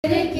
Go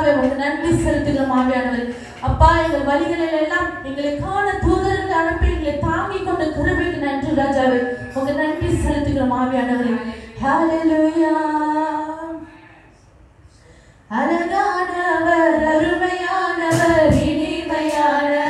கர்த்தாவே உங்களுக்கு நன்றி செலுத்துகிறோம் ஆவியானவர். அப்பா எங்கள் வழிகளில் எல்லாம் எங்களுக்கான தூதர்கள் அனுப்பி எங்களை தாங்கி கொண்ட கிருபைக்கு நன்றி ராஜாவே. உங்களுக்கு நன்றி செலுத்துகிறோம் ஆவியானவரே. ஹல்லேலூயா. அழகானவர், அருமையானவர், இனிமையானவர்.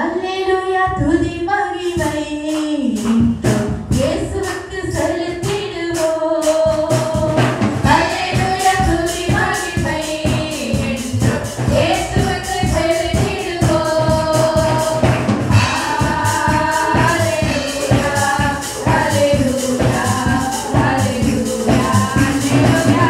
அல்லேலூயா துதி மகிமை இயேசுவுக்கு செலுத்திடுவோம். அல்லேலூயா துதி மகிமை இயேசுவுக்கு செலுத்திடுவோம். அல்லேலூயா அல்லேலூயா அல்லேலூயா அல்லேலூயா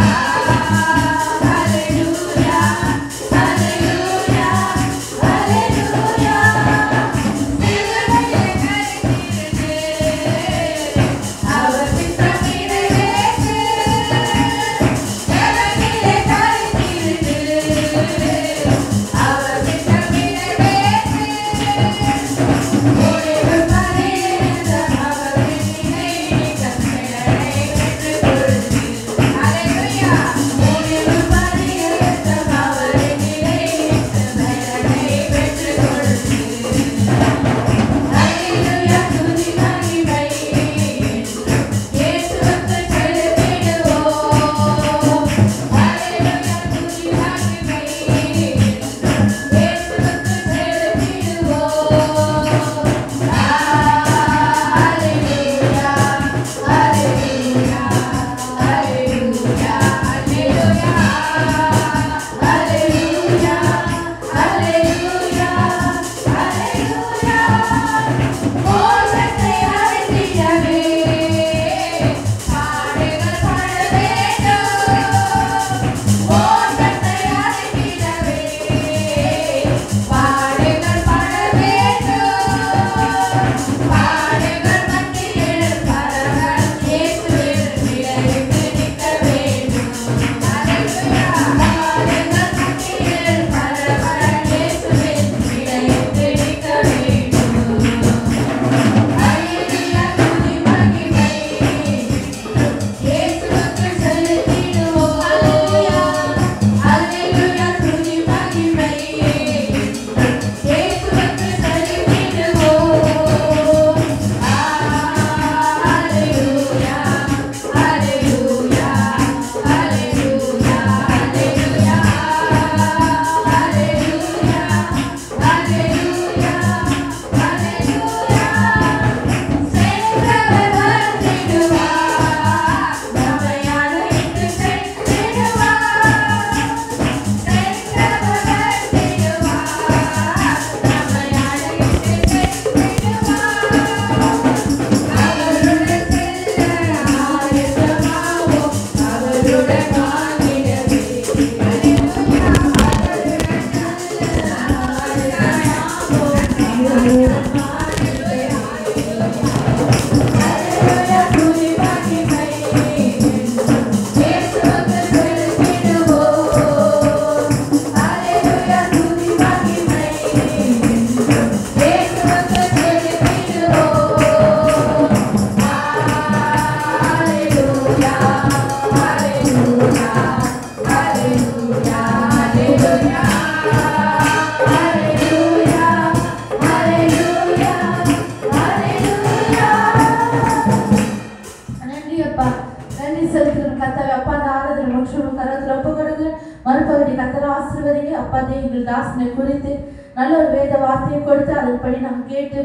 மறுபடி கர்த்தர் ஆசீர்வதிங்க. அப்பா எங்கள் தாசனை குறித்து நல்ல ஒரு வேத வார்த்தையை கொடுத்து அதன்படி நாம் கேட்டு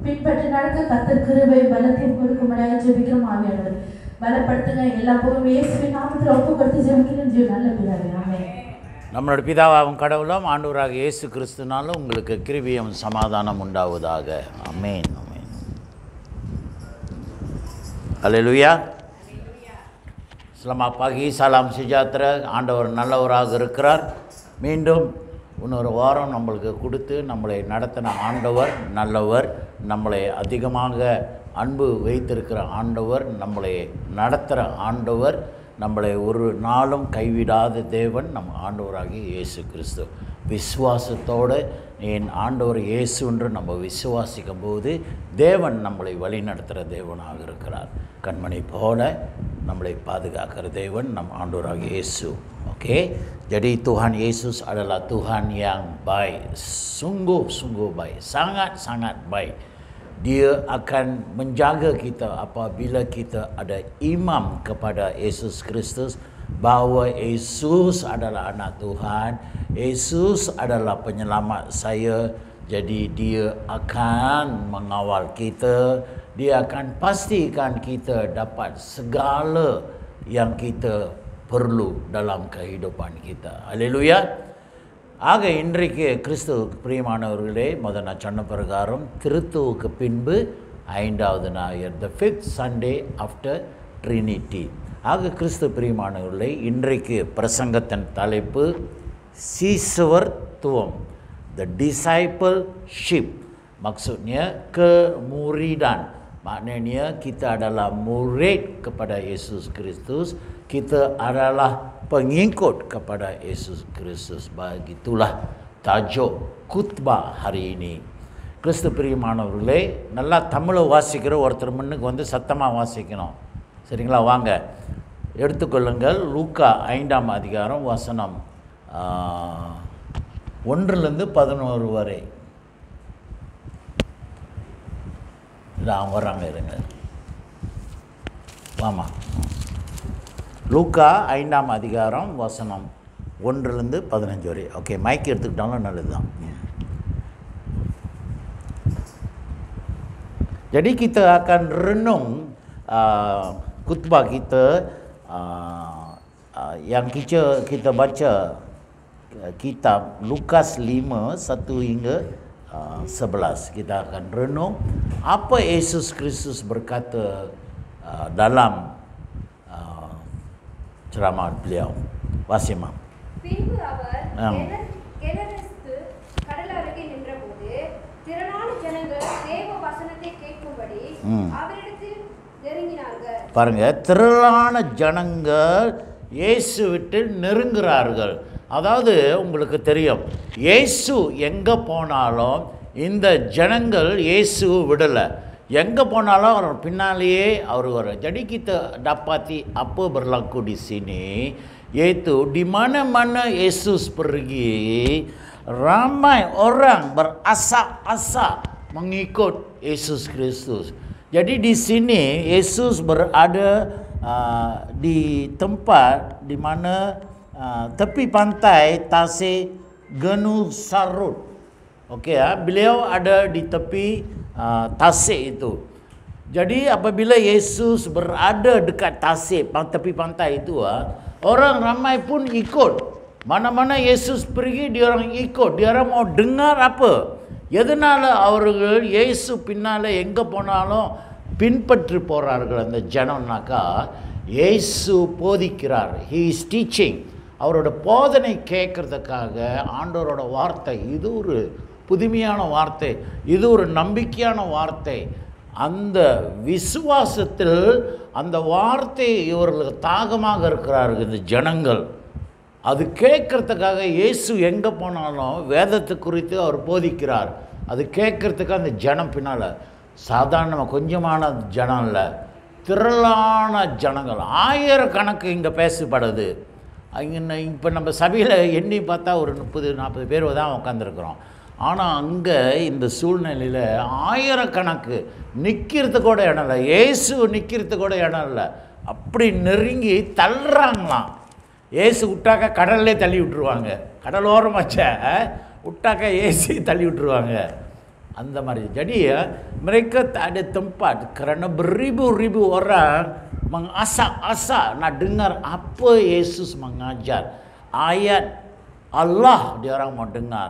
பின்பற்றி நடக்க கர்த்தர் கிருபை பலத்தையும் கொடுக்கும்படியாக ஜெபிக்கிறோம். ஆவியானவர் பலப்படுத்துங்க. எல்லா போகும் இயேசுவின் நாமத்தில் ஒப்பு கொடுத்து ஜெபிக்கிறோம். ஜீவ நல்ல பிதாவே, ஆமென். நம்மளோட பிதாவாகும் கடவுளும் ஆண்டவராக இயேசு கிறிஸ்துனாலும் உங்களுக்கு கிருபையும் சமாதானம் உண்டாவதாக. ஆமென், ஆமென். அல்லேலூயா. Selamat pagi, salam sejahtera. ஆண்டவர் நல்லவராக இருக்கிறார். மீண்டும் இன்னொரு வாரம் நம்மளுக்கு கொடுத்து நம்மளை நடத்தின ஆண்டவர் நல்லவர். நம்மளை அதிகமாக அன்பு வைத்திருக்கிற ஆண்டவர், நம்மளை நடத்துகிற ஆண்டவர், நம்மளை ஒரு நாளும் கைவிடாத தேவன் நம் ஆண்டவராகிய இயேசு கிறிஸ்து. விசுவாசத்தோடு என் ஆண்டவர் இயேசு என்று நம்ம விசுவாசிக்கும் போது தேவன் நம்மளை வழி நடத்துகிற தேவனாக இருக்கிறார். கண்மணி போல நம்மளை பாதுகாக்கிற தேவன் நம் ஆண்டவராகிய இயேசு. Oke, jadi Tuhan Yesus adalah Tuhan yang baik, sungguh-sungguh baik, sangat-sangat baik. Dia akan menjaga kita apabila kita ada imam kepada Yesus Kristus, bahawa Yesus adalah anak Tuhan, Yesus adalah penyelamat saya. Jadi dia akan mengawal kita, dia akan pastikan kita dapat segala yang kita perlu dalam kehidupan kita. Haleluya. ஆக இன்றைக்கு கிறிஸ்து பிரியமானவர்களே, முதல் நான் சொன்ன பிரகாரம் கிறிஸ்துவுக்கு பின்பு 5வது ஞாயிறு, the 5th Sunday after Trinity. ஆக கிறிஸ்து பிரியமானவர்களே, இன்றைக்கு பிரசங்கத்தின் தலைப்பு சீசவர்த்துவம், the discipleship. Maksudnya kemuridan. Maknanya kita adalah murid kepada Yesus Kristus, kita adalah pengikut kepada Yesus Kristus. Begitulah tajuk khutbah hari ini. கிறிஸ்து பிரியமானவர்களே, நல்லா தமிழை வாசிக்கிற ஒருத்தர் முன்னுக்கு வந்து சத்தமாக வாசிக்கணும். சரிங்களா? வாங்க எடுத்துக்கொள்ளுங்கள். லூக்கா 5ஆம் அதிகாரம் வசனம் 1லிருந்து 11 வரை. வர்றாங்க, இருங்க. வாமா. லூக்கா 5ஆம் அதிகாரம் வசனம் 1லிருந்து 15 வரை. ஓகே, மைக் எடுத்துக்கிட்டாலும் நல்லது தான். Jadi kita akan renung khutbah kita yang kita baca kitab Lukas 5 1 hingga 11. Kita akan renung apa Yesus Kristus berkata dalam ceramah beliau. Wasimah. பின்பு அவர் கெனரெஸ்து கடல் அருகே நின்றபோது திரளான ஜனங்கள் தேவ வசனத்தை கேட்கும்படி அவரிடத்தில் நெருங்கினார்கள். பாருங்க, திரளான ஜனங்கள் இயேசு விட்டு நெருங்குறார்கள். அதாவது உங்களுக்கு தெரியும், இயேசு எங்கே போனாலும் இந்த ஜனங்கள் இயேசு விடலை. எங்கே போனாலும் அவர் பின்னாலேயே அவர் வர. Jadi kita dapati apa berlaku di sini, yaitu di mana-mana Yesus pergi, ramai orang berasa-asa mengikut Yesus Kristus. Jadi di sini Yesus berada di tempat di mana tepi pantai Tasik Genusarut. Okey ya, beliau ada di tepi Tasik itu. Jadi apabila Yesus berada dekat Tasik, tepi pantai itu, orang ramai pun ikut. Mana-mana Yesus pergi, dia orang ikut. Dia orang mau dengar apa? எதனால அவர்கள் இயேசு பின்னால எங்க போனாலும் பின்பற்றி போறார்கள் அந்த ஜனம்னாக்கா, இயேசு போதிக்கிறார். He is teaching. அவரோட போதனை கேட்கறதுக்காக ஆண்டவரோட வார்த்தை, இது ஒரு புதுமையான வார்த்தை, இது ஒரு நம்பிக்கையான வார்த்தை. அந்த விசுவாசத்தில் அந்த வார்த்தை இவர்களுக்கு தாகமாக இருக்கிறார்கள் இந்த ஜனங்கள். அது கேட்கறதுக்காக இயேசு எங்கே போனாலும் வேதத்தை குறித்து அவர் போதிக்கிறார். அது கேட்கறதுக்கு அந்த ஜனம் பின்னால் சாதாரணமாக கொஞ்சமான ஜனம் இல்லை, திரளான ஜனங்கள், ஆயிரக்கணக்கு இங்கே பேசப்படுது. இங்கே இப்போ நம்ம சபையில் எண்ணி பார்த்தா ஒரு 30-40 பேர் தான் உட்காந்துருக்குறோம். ஆனால் அங்கே இந்த சூழ்நிலையில் ஆயிரக்கணக்கு நிற்கிறது கூட இடம் இல்லை, இயேசு நிற்கிறது கூட இடம் இல்லை. அப்படி நெருங்கி தள்ளுறாங்களாம். ஏசு விட்டாக்கா கடல்லே தள்ளி விட்டுருவாங்க, கடலோரமாச்ச விட்டாக்கா ஏசி தள்ளி விட்டுருவாங்க அந்த மாதிரி. Jadi mereka tak ada tempat kerana beribu-ribu orang mengasak-asak nak dengar apa Yesus mengajar. Ayat Allah dia orang mau dengar.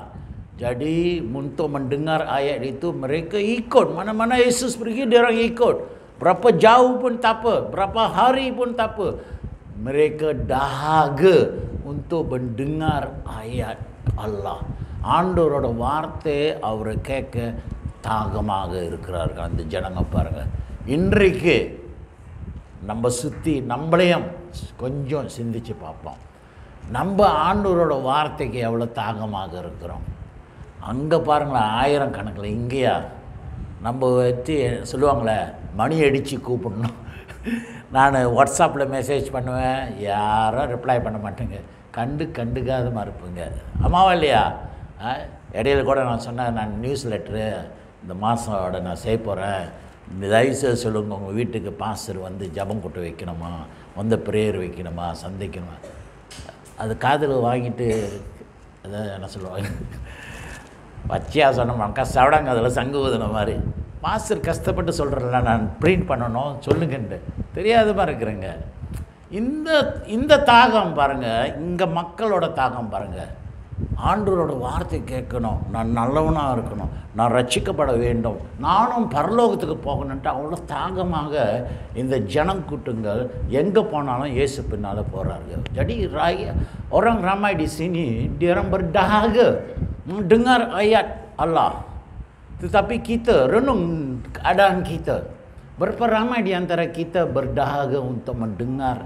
Jadi untuk mendengar ayat itu mereka ikut. Mana-mana Yesus pergi dia orang ikut. Berapa jauh pun tak apa, berapa hari pun tak apa. Mereka dahaga untuk mendengar ayat Allah. ஆண்டவரோட வார்த்தை அவரை கேட்க தாகமாக இருக்கிறார்கள் அந்த ஜனங்க. பாருங்க, இன்றைக்கு நம்ம சுற்றி நம்மளையும் கொஞ்சம் சிந்திச்சு பார்ப்போம். நம்ம ஆண்டவரோட வார்த்தைக்கு எவ்வளோ தாகமாக இருக்கிறோம். அங்கே பாருங்களேன், ஆயிரக்கணக்கில். இங்கேயா நம்ம வச்சு சொல்லுவாங்களே, மணி அடித்து கூப்பிடணும். நான் வாட்ஸ்அப்பில் மெசேஜ் பண்ணுவேன், யாரும் ரிப்ளை பண்ண மாட்டேங்க, கண்டுக்காதமாக இருப்பேங்க. ஆமாவா இல்லையா? இடையில கூட நான் சொன்னேன், நான் நியூஸ் லெட்ரு இந்த மாதோட நான் செய்ய போகிறேன், தயவுசெய்து சொல்லுங்கள், உங்கள் வீட்டுக்கு பாஸ்டர் வந்து ஜபம் கொட்டு வைக்கணுமா, வந்து ப்ரேயர் வைக்கணுமா, சந்திக்கணுமா. அது காதில் வாங்கிட்டு அதான் என்ன சொல்லுவாங்க, பச்சையாக சொன்னோம்னாக்கா சவடாங்க அதில் சங்கு ஊதுன மாதிரி. மாஸ்டர் கஷ்டப்பட்டு சொல்கிறேன்ல, நான் ப்ரிண்ட் பண்ணணும் சொல்லுங்கன்ட்டு தெரியாதமாக இருக்கிறேங்க. இந்த தாகம் பாருங்கள், இங்கே மக்களோட தாகம் பாருங்கள். ஆண்டவரோட வார்த்தை கேட்கணும், நான் நல்லவனாக இருக்கணும், நான் ரட்சிக்கப்பட வேண்டும், நானும் பரலோகத்துக்கு போகணுன்ட்டு அவ்வளோ தாகமாக இந்த ஜனக்கூட்டங்கள் எங்கே போனாலும் இயேசு பின்னால் போகிறார்கள். Jadi orang ramai di sini dia orang berdahaga mendengar ayat Allah. Tetapi kita renung keadaan kita. Berapa ramai di antara kita berdahaga untuk mendengar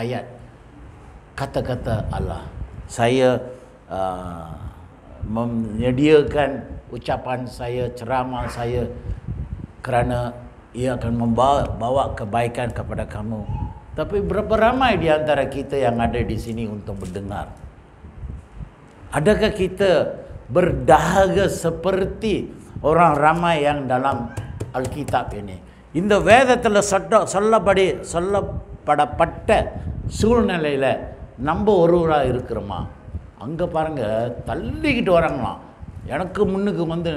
ayat kata-kata Allah. Saya menyediakan ucapan saya, ceramah saya kerana ia akan membawa kebaikan kepada kamu. Tapi berapa ramai di antara kita yang ada di sini untuk mendengar? Adakah kita berdahaga seperti orang ramai yang dalam Alkitab ini? இந்த வேதத்தில் சொல்லப்படப்பட்ட சூழ்நிலையில் நம்ம ஒருவராக இருக்கிறோமா? அங்கே பாருங்கள், தள்ளிக்கிட்டு வராங்களாம். எனக்கு முன்னுக்கு வந்து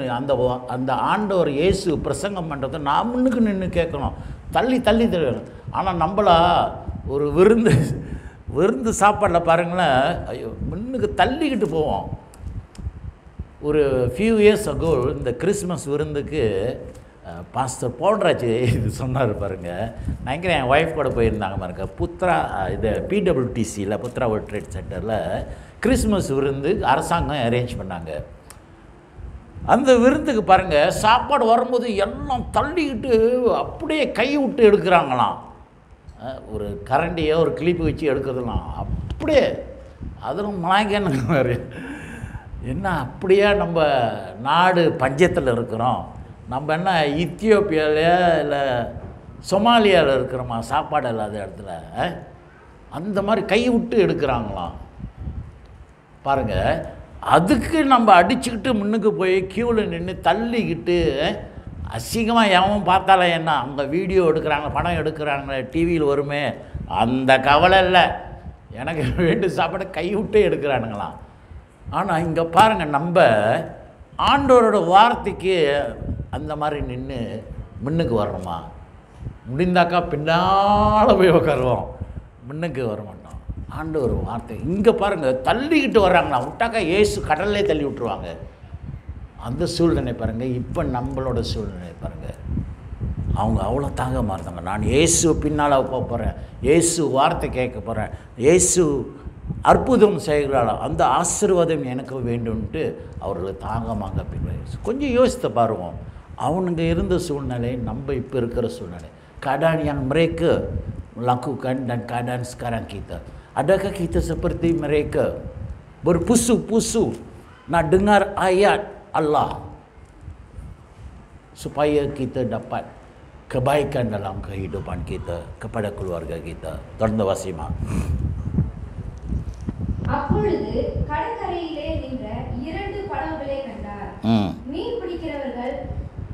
அந்த ஆண்டவர் இயேசு பிரசங்கம் பண்ணுறதை நான் முன்னுக்கு நின்று கேட்கணும், தள்ளி. ஆனால் நம்மளா ஒரு விருந்து விருந்து சாப்பாடில் பாருங்களேன், ஐயோ முன்னுக்கு தள்ளிக்கிட்டு போவோம். ஒரு ஃபியூ இயர்ஸ் அகோ இந்த கிறிஸ்மஸ் விருந்துக்கு பாஸ்டர் போல்ராஜ் இது சொன்னார் பாருங்க. நினைக்கிறேன் என் ஒய்ஃப் கூட போயிருந்தாங்க பாருங்க. புத்ரா இது பிடபிள்யூடிசியில் புத்ரா வேர்ல்ட் ட்ரேட் சென்டரில் கிறிஸ்மஸ் விருந்து அரசாங்கம் அரேஞ்ச் பண்ணாங்க. அந்த விருந்துக்கு பாருங்கள், சாப்பாடு வரும்போது எல்லாம் தள்ளிக்கிட்டு அப்படியே கை விட்டு எடுக்கிறாங்களாம். ஒரு கரண்டியை ஒரு கிளிப்பு வச்சு எடுக்கிறதுலாம் அப்படியே. அதிலும் மலாய்க்கன்னு மாதிரி என்ன அப்படியே நம்ம நாடு பஞ்சத்தில் இருக்கிறோம், நம்ம என்ன இத்தியோப்பியாவிலையா இல்லை சொமாலியாவில் இருக்கிறோமா சாப்பாடு இல்லாத இடத்துல, அந்த மாதிரி கை விட்டு எடுக்கிறாங்களாம் பாருங்கள். அதுக்கு நம்ம அடிச்சுக்கிட்டு முன்னுக்கு போய் க்யூவில் நின்று தள்ளிக்கிட்டு அசிங்கமாக எவன் பார்த்தாலே என்ன, அங்கே வீடியோ எடுக்கிறாங்க, படம் எடுக்கிறாங்க, டிவியில் வருமே, அந்த கவலை இல்லை. எனக்கு வேண்டு சாப்பாடு கை விட்டே எடுக்கிறானுங்களாம். ஆனால் இங்கே பாருங்கள், நம்ம ஆண்டவரோட வார்த்தைக்கு அந்த மாதிரி நின்று முன்னுக்கு வரணுமா? முடிந்தாக்கா பின்னால் போய் உட்காருவோம், முன்னுக்கு வர மாட்டோம். ஆண்டவர் வார்த்தை இங்கே பாருங்கள், தள்ளிக்கிட்டு வர்றாங்களா, விட்டாக்கா ஏசு கடல்லே தள்ளி விட்டுருவாங்க. அந்த சூழ்நிலை பாருங்கள். இப்போ நம்மளோட சூழ்நிலை பாருங்கள். அவங்க அவ்வளோ தாங்க மாட்டாங்க. நான் இயேசு பின்னால் போக போகிறேன், இயேசு வார்த்தை கேட்க போகிறேன், இயேசு அற்புதம் செய்கிறாள், அந்த ஆசீர்வாதம் எனக்கு வேண்டும்ன்ட்டு அவர்கள் தாங்கமாக பின்னால். கொஞ்சம் யோசித்து பாருவோம், அவனுங்க இருந்த சூழ்நிலை, நம்ம இப்போ இருக்கிற சூழ்நிலை. keadaan yang mereka lakukan dan keadaan sekarang kita. Adakah kita seperti mereka berpusu-pusu nak dengar ayat Allah supaya kita dapat kebaikan dalam kehidupan kita kepada keluarga kita? தொடர்ந்து வாசிமா. அப்பொழுது கடற்கரையிலே நின்ற 2 படகுகளை கண்டார். மீன் பிடிக்கிறவர்கள்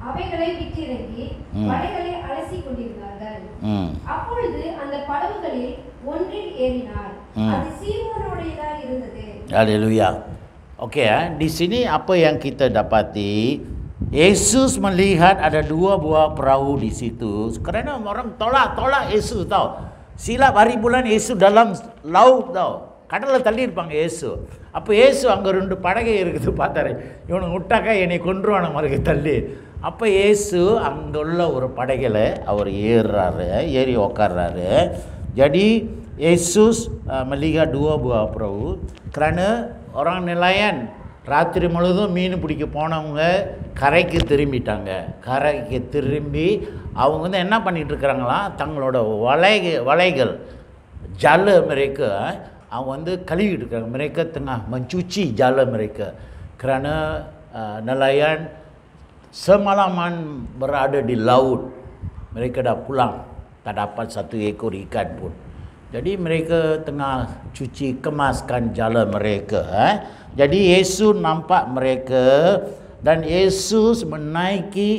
அவைகளை விட்டிறங்கி வலைகளை அலசி கொண்டிருந்தார்கள். அப்பொழுது அந்த படகுகளில் ஒன்றில் ஏறினார். அது சீமோனுடையதாக இருந்தது. Haleluya. Okey, di sini apa yang kita dapati, Yesus melihat ada 2 buah perahu di situ. Kerana orang tolak Yesus tahu. Silap hari bulan Yesus dalam laut tahu. கடலில் தள்ளியிருப்பாங்க இயேசு. அப்போ இயேசு அங்கே 2 படகை இருக்குது பார்த்தாரு, இவனுக்கு விட்டாக்கா என்னை கொன்றுவான மாதிரி தள்ளி. அப்போ இயேசு அங்கே உள்ள ஒரு படகையில் அவர் ஏறி உக்காடுறாரு. Jadi Yesus melihat 2 buah perahu kerana orang nelayan ராத்திரி முழுதும் மீன் பிடிக்க போனவங்க கரைக்கு திரும்பிட்டாங்க. கரைக்கு திரும்பி அவங்க வந்து என்ன பண்ணிகிட்டு இருக்கிறாங்களாம், தங்களோட வலைகள் ஜால mereka அவங்க வந்து கழுவிட்டு இருக்காங்க. mereka tengah mencuci jala mereka kerana nelayan semalaman berada di laut. Mereka dah pulang, tak dapat 1 ekor ikan pun. Jadi mereka tengah cuci kemaskan jala mereka. Jadi Yesus nampak mereka dan Yesus menaiki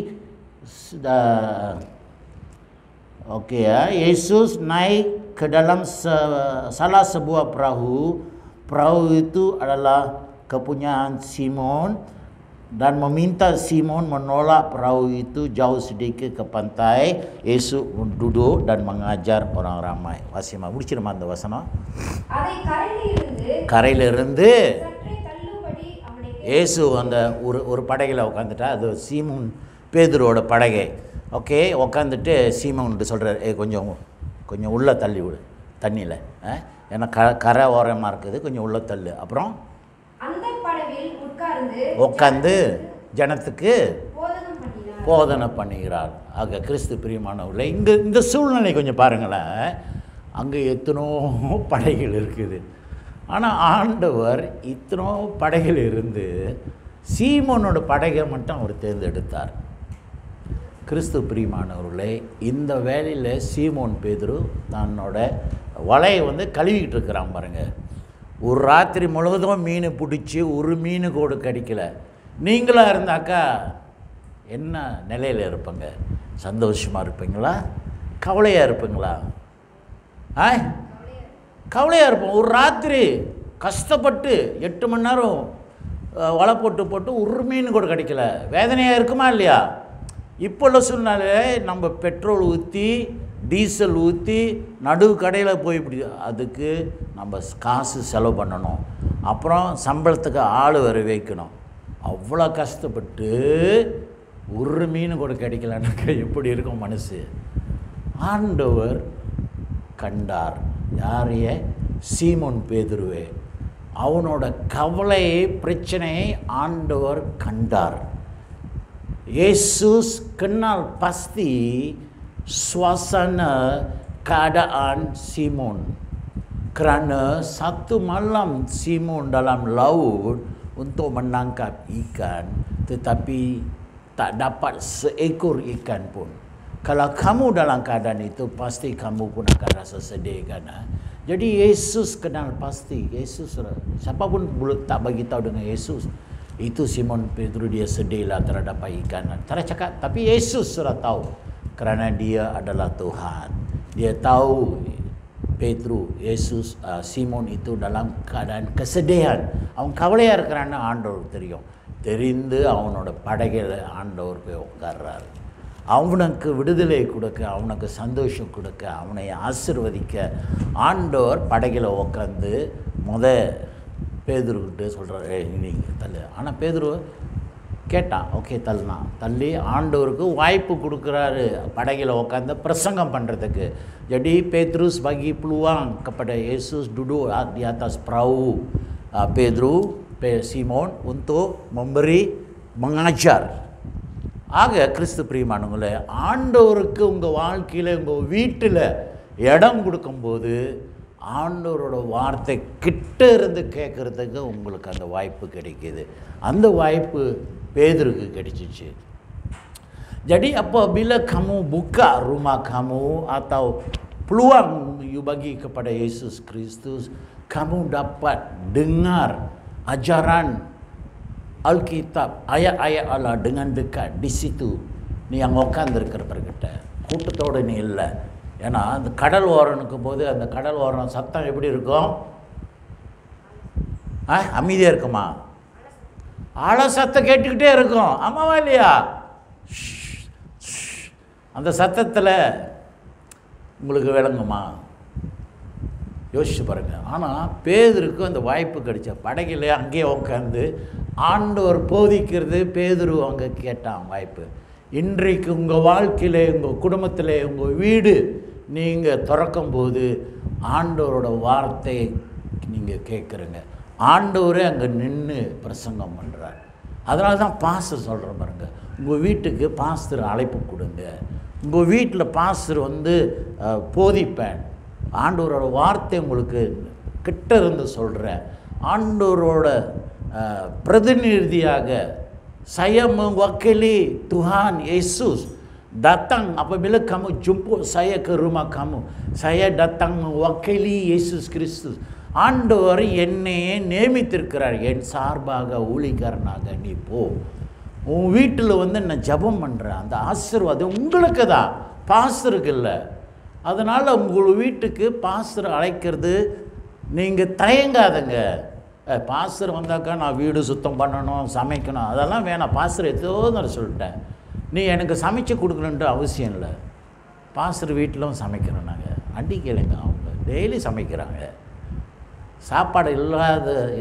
Yesus naik ke dalam salah sebuah perahu. Perahu itu adalah kepunyaan Simon dan meminta Simon menolak perahu itu jauh sedikit ke pantai. Yesus duduk dan mengajar orang ramai. Wasimah முடிச்சிரமா அந்த வசனம்? அதை கரையிலிருந்து இயேசு அந்த ஒரு படகில் உட்காந்துட்டா, அது சீமோன் பேதுருவோட படகை. ஓகே, உட்காந்துட்டு சீமோன்ட்டு சொல்கிறார், கொஞ்சம் உள்ளே தள்ளி விடு தண்ணியில், ஏன்னா கரை ஓரமாக இருக்குது, கொஞ்சம் உள்ளே தள்ளு. அப்புறம் அந்த படகில் உட்காந்து ஜனத்துக்கு போதனை பண்ணுகிறார். ஆக கிறிஸ்து பிரியமானவர்களே, இந்த சூழ்நிலை கொஞ்சம் பாருங்களேன். அங்கே எத்தனோ படைகள் இருக்குது, ஆனால் ஆண்டவர் இத்தனோ படைகள் இருந்து சீமோனோட படகை மட்டும் அவர் தேர்ந்தெடுத்தார். கிறிஸ்து பிரியமானவர்களே, இந்த வேலையில் சீமோன் பேதுரு தன்னோட வலையை வந்து கழுவிக்கிட்டு இருக்கிறான் பாருங்கள். ஒரு ராத்திரி முழுவதும் மீன் பிடிச்சி ஒரு மீன் கூட கிடைக்கல. நீங்களாக இருந்தாக்கா என்ன நிலையில் இருப்பங்க? சந்தோஷமாக இருப்பீங்களா, கவலையாக இருப்பீங்களா? கவலையாக இருப்போம். ஒரு ராத்திரி கஷ்டப்பட்டு 8 மணி நேரம் வலை போட்டு ஒரு மீன் கூட கிடைக்கல, வேதனையாக இருக்குமா இல்லையா? இப்போ உள்ள சூழ்நிலை நம்ம பெட்ரோல் ஊற்றி டீசல் ஊற்றி நடு கடையில் போய் இப்படி அதுக்கு நம்ம காசு செலவு பண்ணணும். அப்புறம் சம்பளத்துக்கு ஆள் வர வைக்கணும். அவ்வளோ கஷ்டப்பட்டு ஒரு மீன் கூட கிடைக்கலன்னு எப்படி இருக்கும் மனசு? ஆண்டவர் கண்டார். யாரைய? சீமோன் பேதுருவே. அவனோட கவலையை, பிரச்சனையை ஆண்டவர் கண்டார். Yesus kenal pasti suasana keadaan Simon. Kerana satu malam Simon dalam laut untuk menangkap ikan, tetapi tak dapat seekor ikan pun. Kalau kamu dalam keadaan itu, pasti kamu pun akan rasa sedih kan? Jadi Yesus kenal pasti. Yesus, siapa pun tak bagi tahu dengan Yesus. Itu Simon Petrus dia sedihlah terhadap ikan. Tak cakap, tapi Yesus sudah tahu. Kerana dia adalah Tuhan. Dia tahu Petrus, Yesus, Simon itu dalam keadaan kesedihan. அவன் கவலையாக இருக்கிறான்னு ஆண்டவர் தெரியும். தெரிந்து அவனோட படகையில் ஆண்டவர் போய் உட்கார்றாரு. அவனுக்கு விடுதலை கொடுக்க, அவனுக்கு சந்தோஷம் கொடுக்க, அவனை ஆசீர்வதிக்க ஆண்டவர் படகில் உட்காந்து பேதுருக்கிட்ட சொல்கிறார், நீங்கள் தள்ளு. ஆனால் பேதுரு கேட்டான், ஓகே தள்ளுனான். தள்ளி ஆண்டவருக்கு வாய்ப்பு கொடுக்குறாரு படகில் உட்காந்து பிரசங்கம் பண்ணுறதுக்கு. Jadi Petrus bagi peluang kepada Yesus duduk di atas perahu Petrus, Simon untuk mengajar. ஆக கிறிஸ்து பிரியமானவங்களே, ஆண்டவருக்கு உங்கள் வாழ்க்கையில், உங்கள் வீட்டில் இடம் கொடுக்கும்போது ஆண்டவரோட வார்த்தை கிட்ட இருந்து கேட்குறதுக்கு உங்களுக்கு அந்த வாய்ப்பு கிடைக்கிது. அந்த வாய்ப்பு பேதுருக்கு கிடைச்சிச்சு. Jadi apabila kamu buka rumah kamu atau peluang you bagi kepada Yesus Kristus, kamu dapat dengar ajaran Alkitab, ayat-ayat Allah dengan dekat di situ. நீ அங்கே உட்காந்துருக்கிறவர்கிட்ட கூட்டத்தோடு நீ இல்லை. ஏன்னா அந்த கடல் ஓரனுக்கு போது அந்த கடல் ஓரம் சத்தம் எப்படி இருக்கும்? அமைதியாக இருக்குமா? ஆழ சத்தம் கேட்டுக்கிட்டே இருக்கும். ஆமாவா இல்லையா? அந்த சத்தத்தில் உங்களுக்கு விளங்குமா? யோசிச்சு பாருங்கள். ஆனால் பேதுருக்கு அந்த வாய்ப்பு கிடைச்ச படகில் அங்கேயே உட்காந்து ஆண்டவர் போதிக்கிறது பேதுரு அங்கே கேட்டான் வாய்ப்பு. இன்றைக்கு உங்கள் வாழ்க்கையில், உங்கள் குடும்பத்தில், உங்கள் வீடு நீங்கள் திறக்கும்போது ஆண்டவரோட வார்த்தை நீங்கள் கேட்குறீங்க. ஆண்டவரே அங்கே நின்று பிரசங்கம் பண்ணுறார். அதனால தான் பாஸ்டர் சொல்கிற பாருங்க, உங்கள் வீட்டுக்கு பாஸ்டர் அழைப்பு கொடுங்க. உங்கள் வீட்டில் பாஸ்டர் போதிப்பேன். ஆண்டவரோட வார்த்தை உங்களுக்கு கிட்ட இருந்து சொல்கிறேன். ஆண்டவரோட பிரதிநிதியாக saya mewakili Tuhan Yesus datang apabila kamu jemput saya ke rumah kamu. Saya datang mewakili Yesus Kristus. ஆண்டவர் என்னையே நியமித்திருக்கிறார், என் சார்பாக ஊழியக்காரனாக நீ போ. உன் வீட்டில் நான் ஜெபம் பண்ணுறேன். அந்த ஆசீர்வாதம் உங்களுக்கு தான், பாஸ்டருக்கு இல்லை. அதனால் உங்கள் வீட்டுக்கு பாஸ்டர் அழைக்கிறது நீங்கள் தயங்காதங்க. பாஸ்டர் வந்தாக்கா நான் வீடு சுத்தம் பண்ணணும், சமைக்கணும், அதெல்லாம் வேணாம். பாஸ்டர் ஏதோ நான் சொல்லிட்டேன், நீ எனக்கு சமைச்சு கொடுக்கணுன்ற அவசியம் இல்லை. பாஸ்டர் வீட்டிலும் சமைக்கிறோம் நாங்கள். அடிக்கலைங்க, அவங்க டெய்லி சமைக்கிறாங்க. சாப்பாடு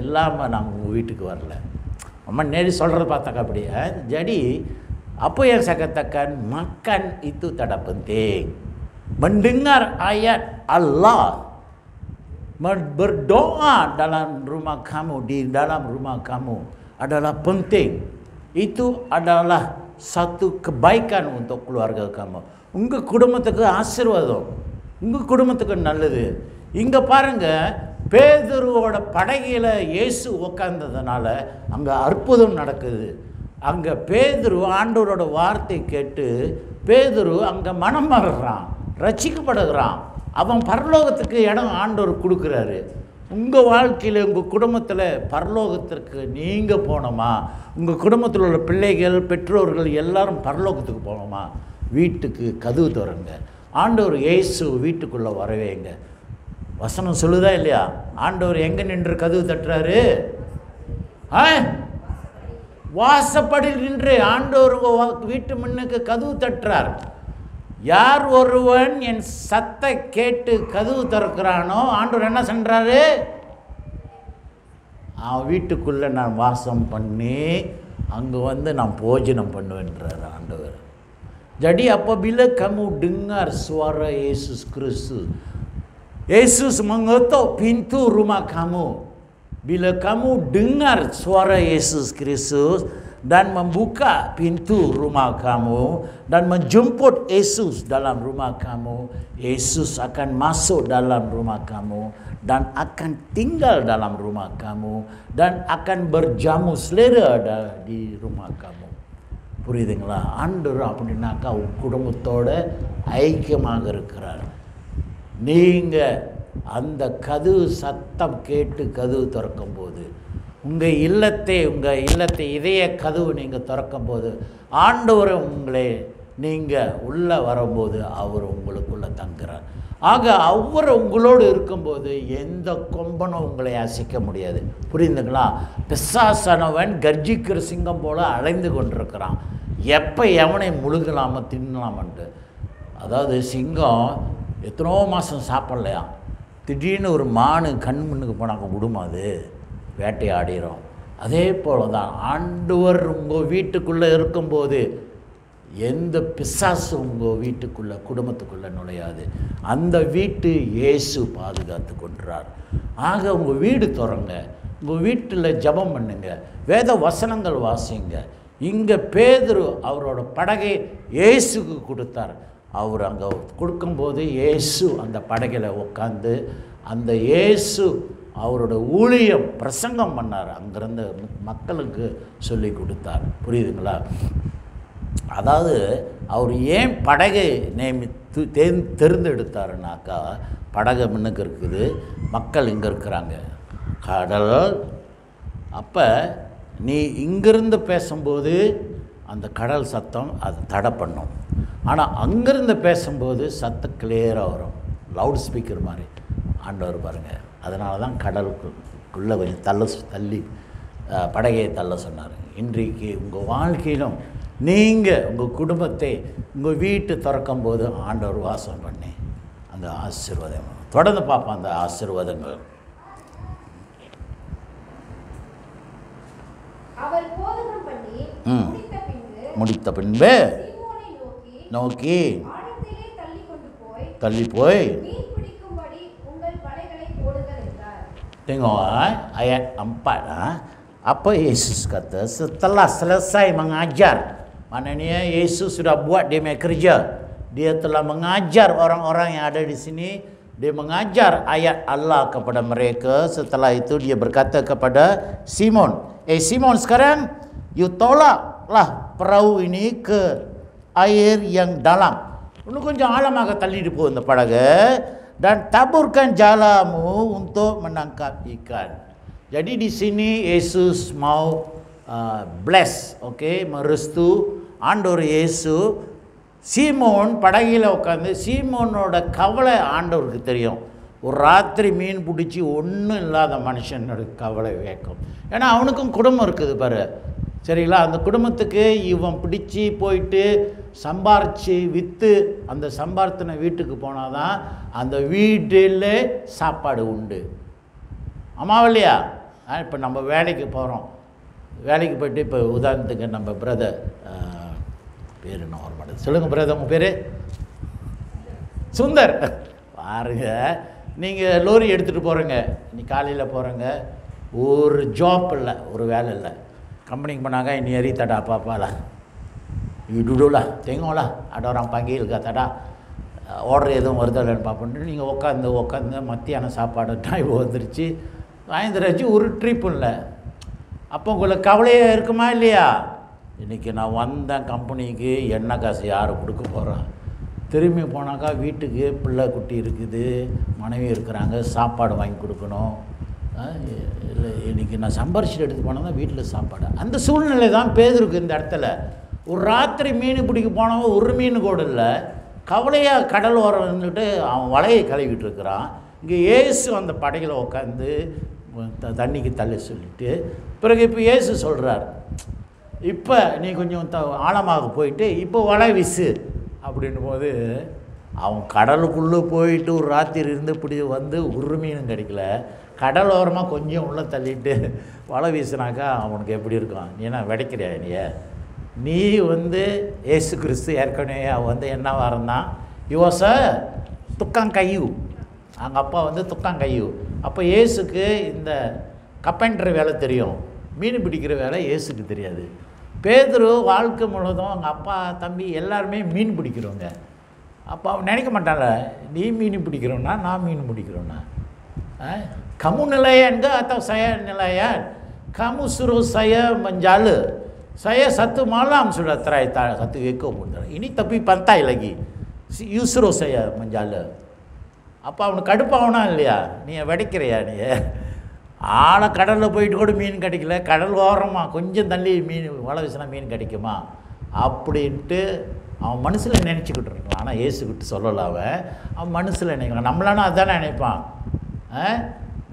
இல்லாமல் நாங்கள் உங்கள் வீட்டுக்கு வரல. அம்மா நேரி சொல்கிறது பார்த்தாக்கா அப்படியே. Jadi apa yang saya katakan, makan itu tidak penting. Mendengar ayat Allah, berdoa dalam rumah kamu, di dalam rumah kamu adalah penting. Itu adalah satu kebaikan untuk keluarga kamu. உங்கள் குடும்பத்துக்கு ஆசீர்வாதம், உங்கள் குடும்பத்துக்கு நல்லது. இங்கே பாருங்கள், பேதுருவோட படகில் இயேசு உட்கார்ந்ததுனால அங்கே அற்புதம் நடக்குது. அங்கே பேதுரு ஆண்டவரோட வார்த்தை கேட்டு பேதுரு அங்கே மனம் மாறுறான், ரட்சிக்கப்படுகிறான். அவன் பரலோகத்துக்கு இடம் ஆண்டவர் கொடுக்குறாரு. உங்கள் வாழ்க்கையில், உங்கள் குடும்பத்தில் பரலோகத்திற்கு நீங்கள் போனோமா, உங்கள் குடும்பத்தில் உள்ள பிள்ளைகள், பெற்றோர்கள் எல்லாரும் பரலோகத்துக்கு போனோமா, வீட்டுக்கு கதவு திறங்க. ஆண்டவர் இயேசு வீட்டுக்குள்ளே வரவேங்க. வசனம் சொல்லுதா இல்லையா? ஆண்டவர் எங்கே நின்று கதவு தட்டுறாரு? வாசப்படியில் நின்று ஆண்டவர் வீட்டு முன்னுக்கு கதவு தட்டுறார். யார் ஒருவன் என் சத்தை கேட்டு கதவு திறக்கிறானோ ஆண்டவர் என்ன சொல்றாரு? அவன் வீட்டுக்குள்ளே நான் வாசம் பண்ணி அங்கே வந்து நான் போஜனம் பண்ணுவேன்றார் ஆண்டவர். Jadi apabila kamu dengar suara Yesus Kristus, Yesus mengetuk pintu rumah kamu. Bila kamu dengar suara Yesus Kristus dan membuka pintu rumah kamu dan menjemput Yesus dalam rumah kamu, Yesus akan masuk dalam rumah kamu dan akan tinggal dalam rumah kamu dan akan berjamu selera di rumah kamu. புரியுதுங்களா? ஆண்டவர் அப்படின்னாக்கா குடும்பத்தோட ஐக்கியமாக இருக்கிறார். நீங்கள் அந்த கதவு சத்தம் கேட்டு கதவு திறக்கும் போது, உங்கள் இல்லத்தை இதய கதவு நீங்கள் திறக்கும் போது, ஆண்டவர் உங்களை நீங்கள் உள்ளே வரும்போது அவர் உங்களுக்குள்ளே தங்குறார். ஆக அவர் உங்களோடு இருக்கும்போது எந்த கொம்பனும் உங்களை அசைக்க முடியாது. புரியுதுங்களா? பிசாசானவன் கர்ஜிக்கிற சிங்கம் போல அலைந்து கொண்டிருக்கிறான், எப்போ எவனை முழுகலாமா தின்னலாமன்ட்டு. அதாவது சிங்கம் எத்தனோ மாதம் சாப்பிட்லையா, திடீர்னு ஒரு மானு கண் முன்னுக்கு போனாக்க விடுமா, அது வேட்டையாடிடும். அதே போல் தான் ஆண்டவர் உங்கள் வீட்டுக்குள்ளே இருக்கும்போது எந்த பிசாசு உங்கள் வீட்டுக்குள்ளே குடும்பத்துக்குள்ளே நுழையாது. அந்த வீட்டு இயேசு பாதுகாத்து கொண்டார். ஆக உங்கள் வீடு திறங்க, உங்கள் வீட்டில் ஜெபம் பண்ணுங்க, வேத வசனங்கள் வாசிங்க. இங்கே பேதுரு அவரோட படகை இயேசுக்கு கொடுத்தார். அவர் அங்கே கொடுக்கும்போது இயேசு அந்த படகில் உட்காந்து அந்த இயேசு அவரோட ஊழியம் பிரசங்கம் பண்ணார். அங்கிருந்த மக்களுக்கு சொல்லி கொடுத்தார். புரியுதுங்களா? அதாவது அவர் ஏன் படகை தேர்ந்தெடுத்தாருனாக்கா, படகை முன்னுக்கு இருக்குது, மக்கள் இங்கே இருக்கிறாங்க, கடல். அப்போ நீ இங்கிருந்து பேசும்போது அந்த கடல் சத்தம் அது தடை பண்ணும். ஆனால் அங்கேருந்து பேசும்போது சத்தம் கிளியராக வரும், லவுட் ஸ்பீக்கர் மாதிரி. ஆண்டவர் பாருங்கள், அதனால தான் கடலுக்குள்ளே கொஞ்சம் தள்ளி படகையை தள்ள சொன்னார். இன்றைக்கு உங்கள் வாழ்க்கையிலும் நீங்கள் உங்கள் குடும்பத்தை உங்கள் வீட்டு திறக்கும் போது ஆண்டவர் வாசம் பண்ணி அந்த ஆசீர்வாதம் தொடர்ந்து பார்ப்போம். அந்த ஆசீர்வாதங்கள் அவர் போதகம் பண்ணி முடித்த பின்பு நோக்கி தள்ளி போய் tengok ayat 4. Apa Yesus kata? Setelah selesai mengajar, maknanya Yesus sudah buat dia punya kerja. Dia telah mengajar orang-orang yang ada di sini. Dia mengajar ayat Allah kepada mereka. Setelah itu dia berkata kepada Simon, Simon, sekarang you tolaklah perahu ini ke air yang dalam. இன்னும் கொஞ்சம் ஆழமாக தள்ளிட்டு போ இந்த படகு, dan taburkan jalamu untuk menangkap ikan. Jadi di sini Yesus mau bless, okay, merestu ஆண்டவர் இயேசு சீமோன் படகில் உட்காந்து, சீமோனோட கவலை ஆண்டவருக்கு தெரியும். ஒரு ராத்திரி மீன் பிடிச்சி ஒன்றும் இல்லாத மனுஷனோட கவலை வேக்கும். ஏன்னா அவனுக்கும் குடும்பம் இருக்குது பாரு, சரிங்களா? அந்த குடும்பத்துக்கு இவன் பிடிச்சி போயிட்டு சம்பாரித்து விற்று அந்த சம்பாரத்தின வீட்டுக்கு போனால் தான் அந்த வீட்டில் சாப்பாடு உண்டு. ஆமாம் இல்லையா? இப்போ நம்ம வேலைக்கு போகிறோம், வேலைக்கு போய்ட்டு இப்போ உதாரணத்துக்கு நம்ம பிரதர் பேர் என்ன வர மாட்டேது, சொல்லுங்கள் பிரதர், உங்கள் பேர் சுந்தர். பாருங்க, நீங்கள் லோரி எடுத்துகிட்டு போகிறீங்க, நீ காலையில் போகிறீங்க, ஒரு ஜாப் இல்லை, ஒரு வேலை இல்லை. Company mana kan ini hari tak ada apa-apa lah. You duduklah, tengoklah, ada orang panggil kata ada order எதுவும் வருதா பார்ப்போம். நீங்கள் உட்காந்து மத்தியான சாப்பாடு டைம் வந்துருச்சு, வாய்ந்துருச்சு, ஒரு ட்ரிப் இல்லை. அப்போ உங்களுக்கு கவலையாக இருக்குமா இல்லையா? இன்றைக்கி நான் வந்தேன் கம்பெனிக்கு, எண்ணெய் காசு யார் கொடுக்க போகிறேன்? திரும்பி போனாக்கா வீட்டுக்கு பிள்ளை குட்டி இருக்குது, மனைவி இருக்கிறாங்க, சாப்பாடு வாங்கி கொடுக்கணும். இல்லை, இன்றைக்கி நான் சம்பாரிச்சிட்டு எடுத்து போனால் தான் வீட்டில் சாப்பாடு. அந்த சூழ்நிலை தான் பேதுருக்கு இந்த இடத்துல. ஒரு ராத்திரி மீன் பிடிக்க போனவன் ஒரு மீன் கூட இல்லை, கவலையாக கடல் ஓரம் இருந்துட்டு அவன் வலையை கழுவிட்டு இருக்கிறான். இங்கே இயேசு அந்த படகில் உட்காந்து தண்ணிக்கு தள்ளி சொல்லிட்டு பிறகு இப்போ இயேசு சொல்கிறார், இப்போ நீ கொஞ்சம் ஆழமாக போயிட்டு இப்போ வலை வீசு அப்படின்னும் போது அவன் கடலுக்குள்ளே போயிட்டு ஒரு ராத்திரி இருந்து இப்படி வந்து ஒரு மீனும் கிடைக்கல. கடலோரமாக கொஞ்சம் உள்ளே தள்ளிட்டு வலை வீசினாக்கா அவனுக்கு எப்படி இருக்கும்? நீ என்ன விடைக்கிறியா? நீ வந்து ஏசு கிறிஸ்து ஏற்கனவே வந்து என்னவாக இருந்தான்? யுவச துக்காங்கையு, அவங்க அப்பா வந்து துக்காங்கையு. அப்போ ஏசுக்கு இந்த கப்பெண்ட்ரு வேலை தெரியும், மீன் பிடிக்கிற வேலை ஏசுக்கு தெரியாது. பேதுரு வாழ்க்கை முழுவதும் அவங்க அப்பா தம்பி எல்லாருமே மீன் பிடிக்கிறவங்க. அப்போ அவன் நினைக்க மாட்டான்ல, நீ மீன் பிடிக்கிறோன்னா நான் மீன் பிடிக்கிறோன்னா. kamu nelayan ke atau saya nelayan? Kamu suruh saya menjala, saya satu malam sudah try satu ekor pun. Ini tepi pantai lagi, you suruh saya menjala. அப்போ அவனுக்கு கடுப்பாகனா இல்லையா? நீ வெடிக்கிறியா? நீ ஆளை கடலில் போயிட்டு கூட மீன் கிடைக்கல, கடல் ஓரமாக கொஞ்சம் தள்ளி மீன் வலை வீசினா மீன் கிடைக்குமா அப்படின்ட்டு அவன் மனசில் நினச்சிக்கிட்டு இருக்கான். ஆனால் ஏசுக்கிட்டு சொல்லலை. அவன் மனசில் நினைக்கிறான். நம்மளானா அதுதானே நினைப்பான்.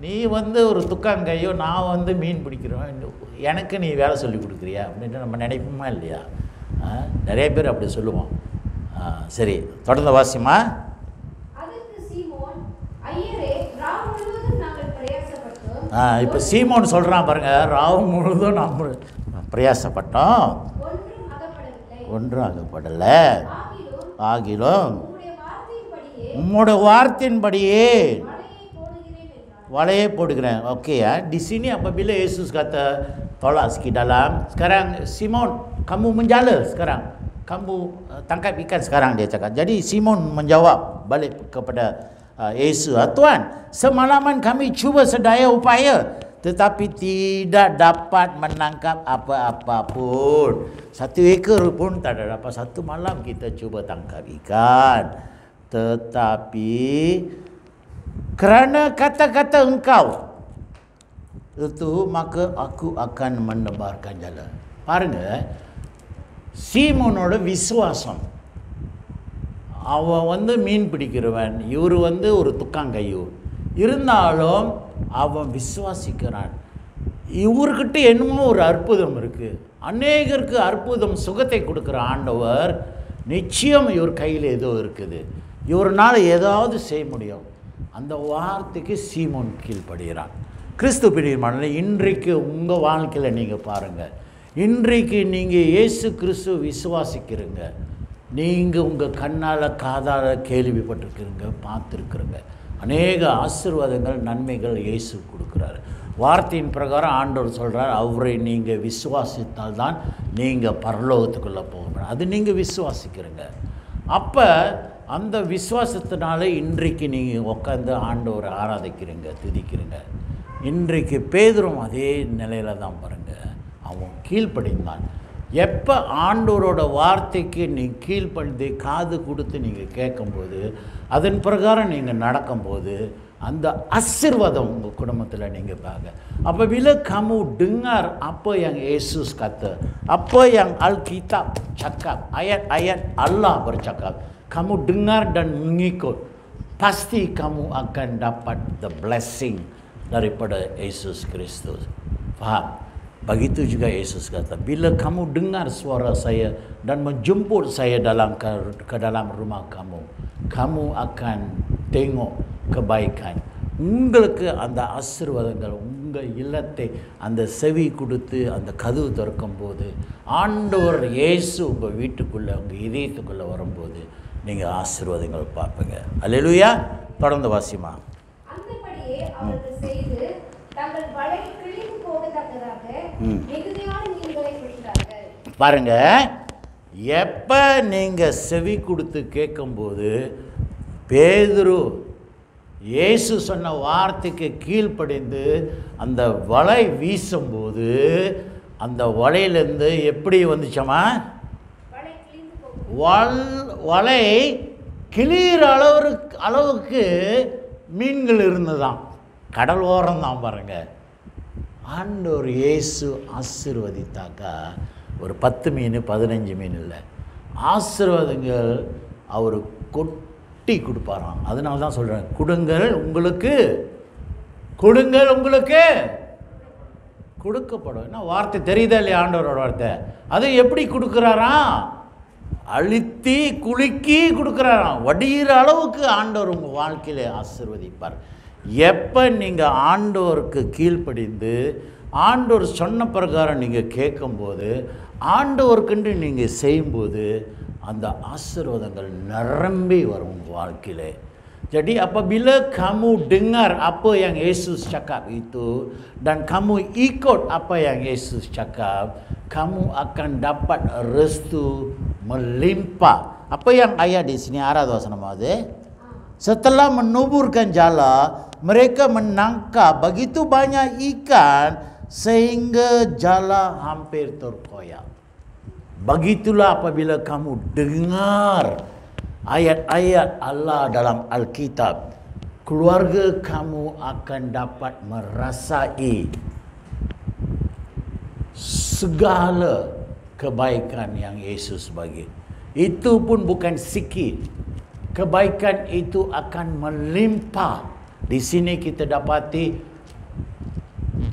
நீ வந்து ஒரு துக்காங்கையோ, நான் வந்து மீன் பிடிக்கிறோம், எனக்கு நீ வேலை சொல்லி கொடுக்குறியா அப்படின்ட்டு நம்ம நினைப்போமா இல்லையா? நிறைய பேர் அப்படி சொல்லுவோம். சரி, தொடர்ந்து வாசிமா. இப்போ சீமோன் சொல்கிறான் பாருங்க, ராவு முழுதும் நம்ம பிரயாசப்பட்டோம், ஒன்றும் அகப்படலை. ஆகிலும் உம்மோட வார்த்தையின்படியே வலையை போடுகிறேன். Oke ya, di sini apabila Yesus kata tolak sikit dalam, sekarang Simon kamu menjala sekarang, kamu tangkap ikan sekarang, dia cakap. Jadi Simon menjawab balik kepada Yesus, Tuhan, semalaman kami cuba sedaya upaya tetapi tidak dapat menangkap apa-apa pun. Satu ekor pun tak ada dapat. Satu malam kita cuba tangkap ikan, tetapi kerana kata-kata engkau itu maka aku akan menebarkan jala. பாருங்க, சீமோனோட விசுவாசம். அவன் வந்து மீன் பிடிக்கிறவன், இவர் வந்து ஒரு துக்காங்கையூர். இருந்தாலும் அவன் விசுவாசிக்கிறான். இவர்கிட்ட என்னமோ ஒரு அற்புதம் இருக்குது. அநேகருக்கு அற்புதம் சுகத்தை கொடுக்குற ஆண்டவர் நிச்சயம் இவர் கையில் ஏதோ இருக்குது, இவரால் ஏதாவது செய்ய முடியும். அந்த வார்த்தைக்கு சீமோன் கீழ்ப்படுகிறான். கிறிஸ்து பிரியமானவர்களே, இன்றைக்கு உங்கள் வாழ்க்கையில் நீங்கள் பாருங்கள், இன்றைக்கு நீங்கள் இயேசு கிறிஸ்து விசுவாசிக்கிறீங்க, நீங்கள் உங்கள் கண்ணால் காதால் கேள்விப்பட்டிருக்கிறீங்க, பார்த்துருக்குறீங்க. அநேக ஆசீர்வாதங்கள் நன்மைகள் இயேசு கொடுக்குறாரு. வார்த்தையின் பிரகாரம் ஆண்டவர் சொல்கிறார், அவரை நீங்கள் விசுவாசித்தால் தான் நீங்கள் பரலோகத்துக்குள்ளே போக முடியும். அது நீங்கள் விசுவாசிக்கிறீங்க. அப்போ அந்த விசுவாசத்தினால இன்றைக்கு நீங்கள் உட்காந்து ஆண்டவரை ஆராதிக்கிறீங்க, துதிக்கிறீங்க. இன்றைக்கு பேதுரும் அதே நிலையில் தான் பாருங்கள், அவன் கீழ்ப்படிந்தான். எப்போ ஆண்டவரோட வார்த்தைக்கு நீங்கள் கீழ்ப்படிந்து காது கொடுத்து நீங்கள் கேட்கும்போது, அதன் பிரகாரம் நீங்கள் நடக்கும்போது, அந்த ஆசீர்வாதம் உங்கள் குடும்பத்தில் நீங்கள் பார்க்க. Apabila kamu dengar apa yang Yesus kata, apa yang Alkitab cakap, ayat-ayat Allah bercakap, kamu dengar dan mengikut, pasti kamu akan dapat the blessing daripada Yesus Kristus. Faham? Begitu juga Yesus kata, bila kamu dengar suara saya dan menjemput saya ke dalam rumah kamu, kamu akan tengok kebaikan. உங்களுக்கு அந்த ஆசீர்வாதங்கள் உங்கள் இல்லத்தை அந்த செவி கொடுத்து அந்த கதவு திறக்கும்போது, ஆண்டவர் இயேசு உங்கள் வீட்டுக்குள்ளே உங்கள் இதயத்துக்குள்ளே வரும்போது நீங்கள் ஆசீர்வாதங்கள் பார்ப்பீங்க. அல்லேலூயா. தொடர்ந்து வாசிமா. அந்தபடியே அவர்கள் செய்து தங்கள் வலை கிழிந்து போகத்தக்கதாக மிகுதியான மீன்களை பிடித்தார்கள். பாருங்க, எப்போ நீங்கள் செவி கொடுத்து கேட்கும்போது, பேதுரு இயேசு சொன்ன வார்த்தைக்கு கீழ்ப்படிந்து அந்த வலை வீசும்போது, அந்த வலையிலேருந்து எப்படி வந்துச்சோமா? வலை கிளியிற அளவுக்கு மீன்கள் இருந்ததாம். கடல் ஓரம் தான் பாருங்க. ஆண்டவர் இயேசு ஆசீர்வதித்தாக்கா ஒரு 10 மீன் 15 மீன் இல்லை, ஆசீர்வாதங்கள் அவர் கொட்டி கொடுப்பாராம். அதனால தான் சொல்கிறேன், கொடுங்கள் உங்களுக்கு கொடுக்கப்படும். என்ன வார்த்தை தெரியுதா இல்லையா? ஆண்டவரோட வார்த்தை. அது எப்படி கொடுக்குறாராம்? அழுத்தி குலுக்கி கொடுக்குறாராம். வடிகிற அளவுக்கு ஆண்டவர் உங்கள் வாழ்க்கையில் ஆசீர்வதிப்பார். எப்போ நீங்கள் ஆண்டவருக்கு கீழ்ப்படிந்து ஆண்டவர் சொன்ன பிரகாரம் நீங்கள் கேட்கும்போது, ஆண்டவருக்குன்று நீங்கள் செய்யும்போது அந்த ஆசீர்வாதங்கள் நிரம்பி வரும் உங்கள் வாழ்க்கையில். Jadi apabila kamu dengar apa yang Yesus cakap itu dan kamu ikut apa yang Yesus cakap, kamu akan dapat restu melimpah. Apa yang ayat di sini arah tuan ada? Setelah menuburkan jala, mereka menangkap begitu banyak ikan sehingga jala hampir terkoyak. Begitulah apabila kamu dengar ayat-ayat Allah dalam Alkitab, keluarga kamu akan dapat merasai segala kebaikan yang Yesus bagi. Itu pun bukan sikit. Kebaikan itu akan melimpah. Di sini kita dapati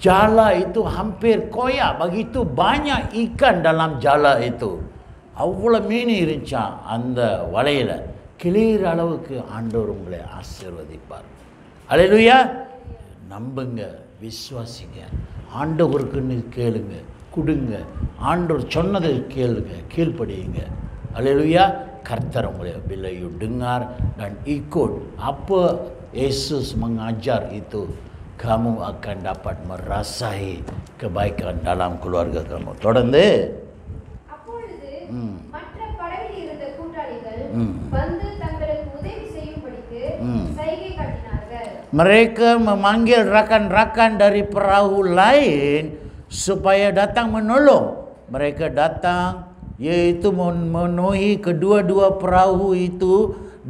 jala itu hampir koyak, begitu banyak ikan dalam jala itu. அவ்வளோ மீன் இருந்துச்சா அந்த வலையில். கிளியிற அளவுக்கு ஆண்டவர் உங்களை ஆசீர்வதிப்பார். அல்லேலூயா. நம்புங்க, விசுவாசிங்க, ஆண்டவருக்குன்னு கேளுங்க, கொடுங்க, ஆண்டவர் சொன்னதை கேளுங்க, கீழ்ப்படியுங்க. அல்லேலூயா. கர்த்தர் உங்களை bila you dengar dan ikut apa Yesus mengajar itu, kamu akan dapat merasai kebaikan dalam keluarga kamu. தொடர்ந்து மற்ற படகில் இருந்த கூட்டாளிகள் வந்து தங்களுக்கு உதவி செய்யும்படிக்கு சைகை காட்டினார்கள். Mereka memanggil rakan-rakan dari perahu lain supaya datang menolong. Mereka datang, yaitu memenuhi kedua-dua perahu itu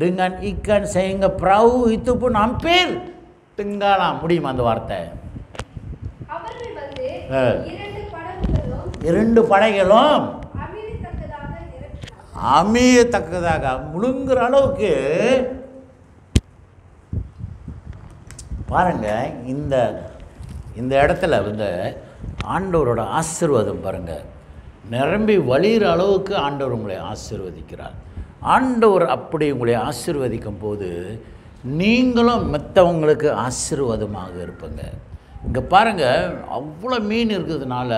dengan ikan sehingga perahu itu pun hampir tenggelam. முடியுமா அந்த வார்த்தை? அவர்கள் வந்து இரண்டு படகுகளும் அமியத்தக்கதாக முழுங்குற அளவுக்கு பாருங்க. இந்த இடத்துல வந்து ஆண்டவரோட ஆசீர்வாதம் பாருங்க, நிரம்பி வழிகிற அளவுக்கு ஆண்டவர் உங்களை ஆசீர்வதிக்கிறார். ஆண்டவர் அப்படி உங்களை ஆசீர்வதிக்கும் போது நீங்களும் மற்றவங்களுக்கு ஆசீர்வாதமாக இருப்பீங்க. இங்கே பாருங்கள், அவ்வளோ மீன் இருக்கிறதுனால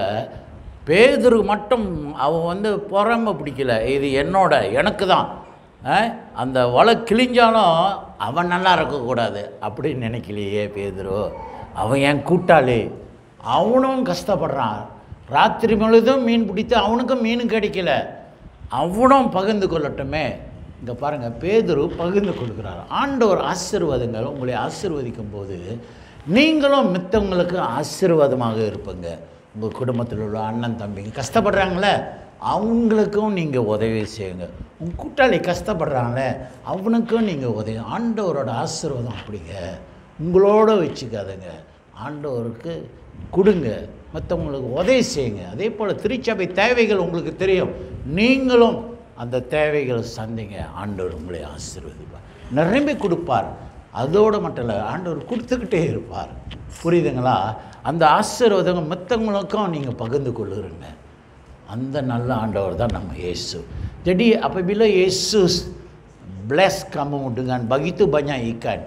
பேதுரு மட்டும் அவன் வந்து பொறாமை பிடிக்கல, இது எனக்கு தான், அந்த வலை கிழிஞ்சாலும் அவன் நல்லா இருக்கக்கூடாது அப்படின்னு நினைக்கலையே பேதுரு. அவன் என் கூட்டாளி, அவனும் கஷ்டப்படுறான், ராத்திரி முழுதும் மீன் பிடித்து அவனுக்கும் மீனும் கிடைக்கல, அவனும் பகிர்ந்து கொள்ளட்டுமே. இங்கே பாருங்கள், பேதுரு பகிர்ந்து கொடுக்குறார். ஆண்டவர் ஆசீர்வாதங்கள் உங்களை ஆசீர்வதிக்கும் போது நீங்களும் மித்தவங்களுக்கு ஆசீர்வாதமாக இருப்பீங்க. உங்கள் குடும்பத்தில் உள்ள அண்ணன் தம்பிங்க கஷ்டப்படுறாங்களே, அவங்களுக்கும் நீங்கள் உதவி செய்யுங்க. உங்கள் கூட்டாளி கஷ்டப்படுறாங்களே, அவனுக்கும் நீங்கள் உதவி. ஆண்டவரோட ஆசீர்வாதம் அப்படிங்க, உங்களோட வச்சுக்காதுங்க, ஆண்டவருக்கு கொடுங்க, மற்றவங்களுக்கு உதவி செய்யுங்க. அதே போல் திருச்சபை தேவைகள் உங்களுக்கு தெரியும், நீங்களும் அந்த தேவைகளை சந்திங்க. ஆண்டவர் உங்களை ஆசீர்வதிப்பார், நிரம்பி கொடுப்பார். அதோடு மட்டும் இல்லை, ஆண்டவர் கொடுத்துக்கிட்டே இருப்பார். புரியுதுங்களா? அந்த ஆசீர்வாதம் மற்றவங்களுக்கும் நீங்கள் பகிர்ந்து கொள்ளுறீங்க. அந்த நல்ல ஆண்டவர் தான் நம்ம Yesus. Jadi apabila Yesus bless kamu dengan begitu banyak ikan,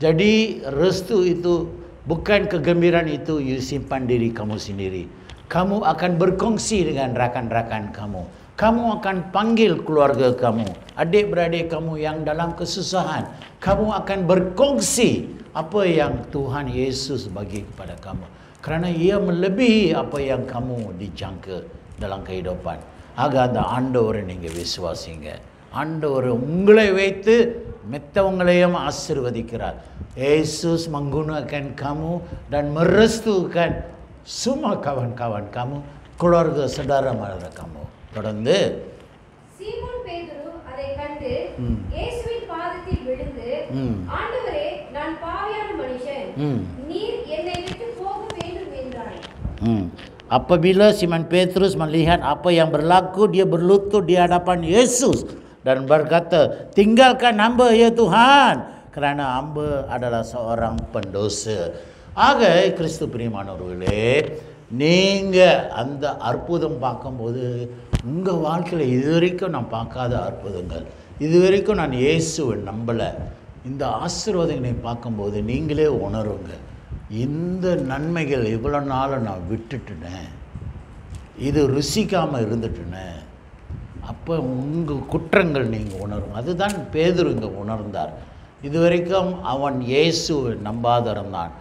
jadi restu itu bukan kegembiraan itu you simpan diri kamu sendiri. Kamu akan berkongsi dengan rakan-rakan kamu. Kamu akan panggil keluarga kamu, adik-beradik kamu yang dalam kesusahan. Kamu akan berkongsi apa yang Tuhan Yesus bagi kepada kamu. Kerana ia melebihi apa yang kamu dijangka dalam kehidupan. Agar அந்த ஆண்டவரை நீங்கள் விசுவாசிங்க. ஆண்டவர் உங்களை வைத்து மற்றவங்களையும் ஆசீர்வதிக்கிறார். Yesus menggunakan kamu dan merestukan semua kawan-kawan kamu, keluarga saudara mara kamu. தொடர்ந்து சீமோன் பேதுரு அதை கண்டு இயேசுவின் பாதத்தில் விழுந்து, ஆண்டவரே, நான் பாவியான மனுஷன், நீர் என்னை விட்டு போக வேண்டும் என்றான். Apabila Simon Petrus melihat apa yang berlaku, dia berlutut di hadapan Yesus dan berkata, tinggalkan hamba ya Tuhan, kerana hamba adalah seorang pendosa. ஆக கிறிஸ்து பிரியமானவர்களே, நீங்கள் அந்த அற்புதம் பார்க்கும்போது உங்கள் வாழ்க்கையில் இதுவரைக்கும் நான் பார்க்காத அற்புதங்கள், இதுவரைக்கும் நான் இயேசுவை நம்பலை, இந்த ஆசீர்வாதங்களை பார்க்கும்போது நீங்களே உணருங்க, இந்த நன்மைகள் இவ்வளோ நாள் நான் விட்டுட்டுனேன், இது ருசிக்காமல் இருந்துட்டுனேன். அப்போ உங்கள் குற்றங்கள் நீங்கள் உணரும். அதுதான் பேதுரு இங்கே உணர்ந்தார். இதுவரைக்கும் அவன் இயேசுவை நம்பாத இருந்தான்,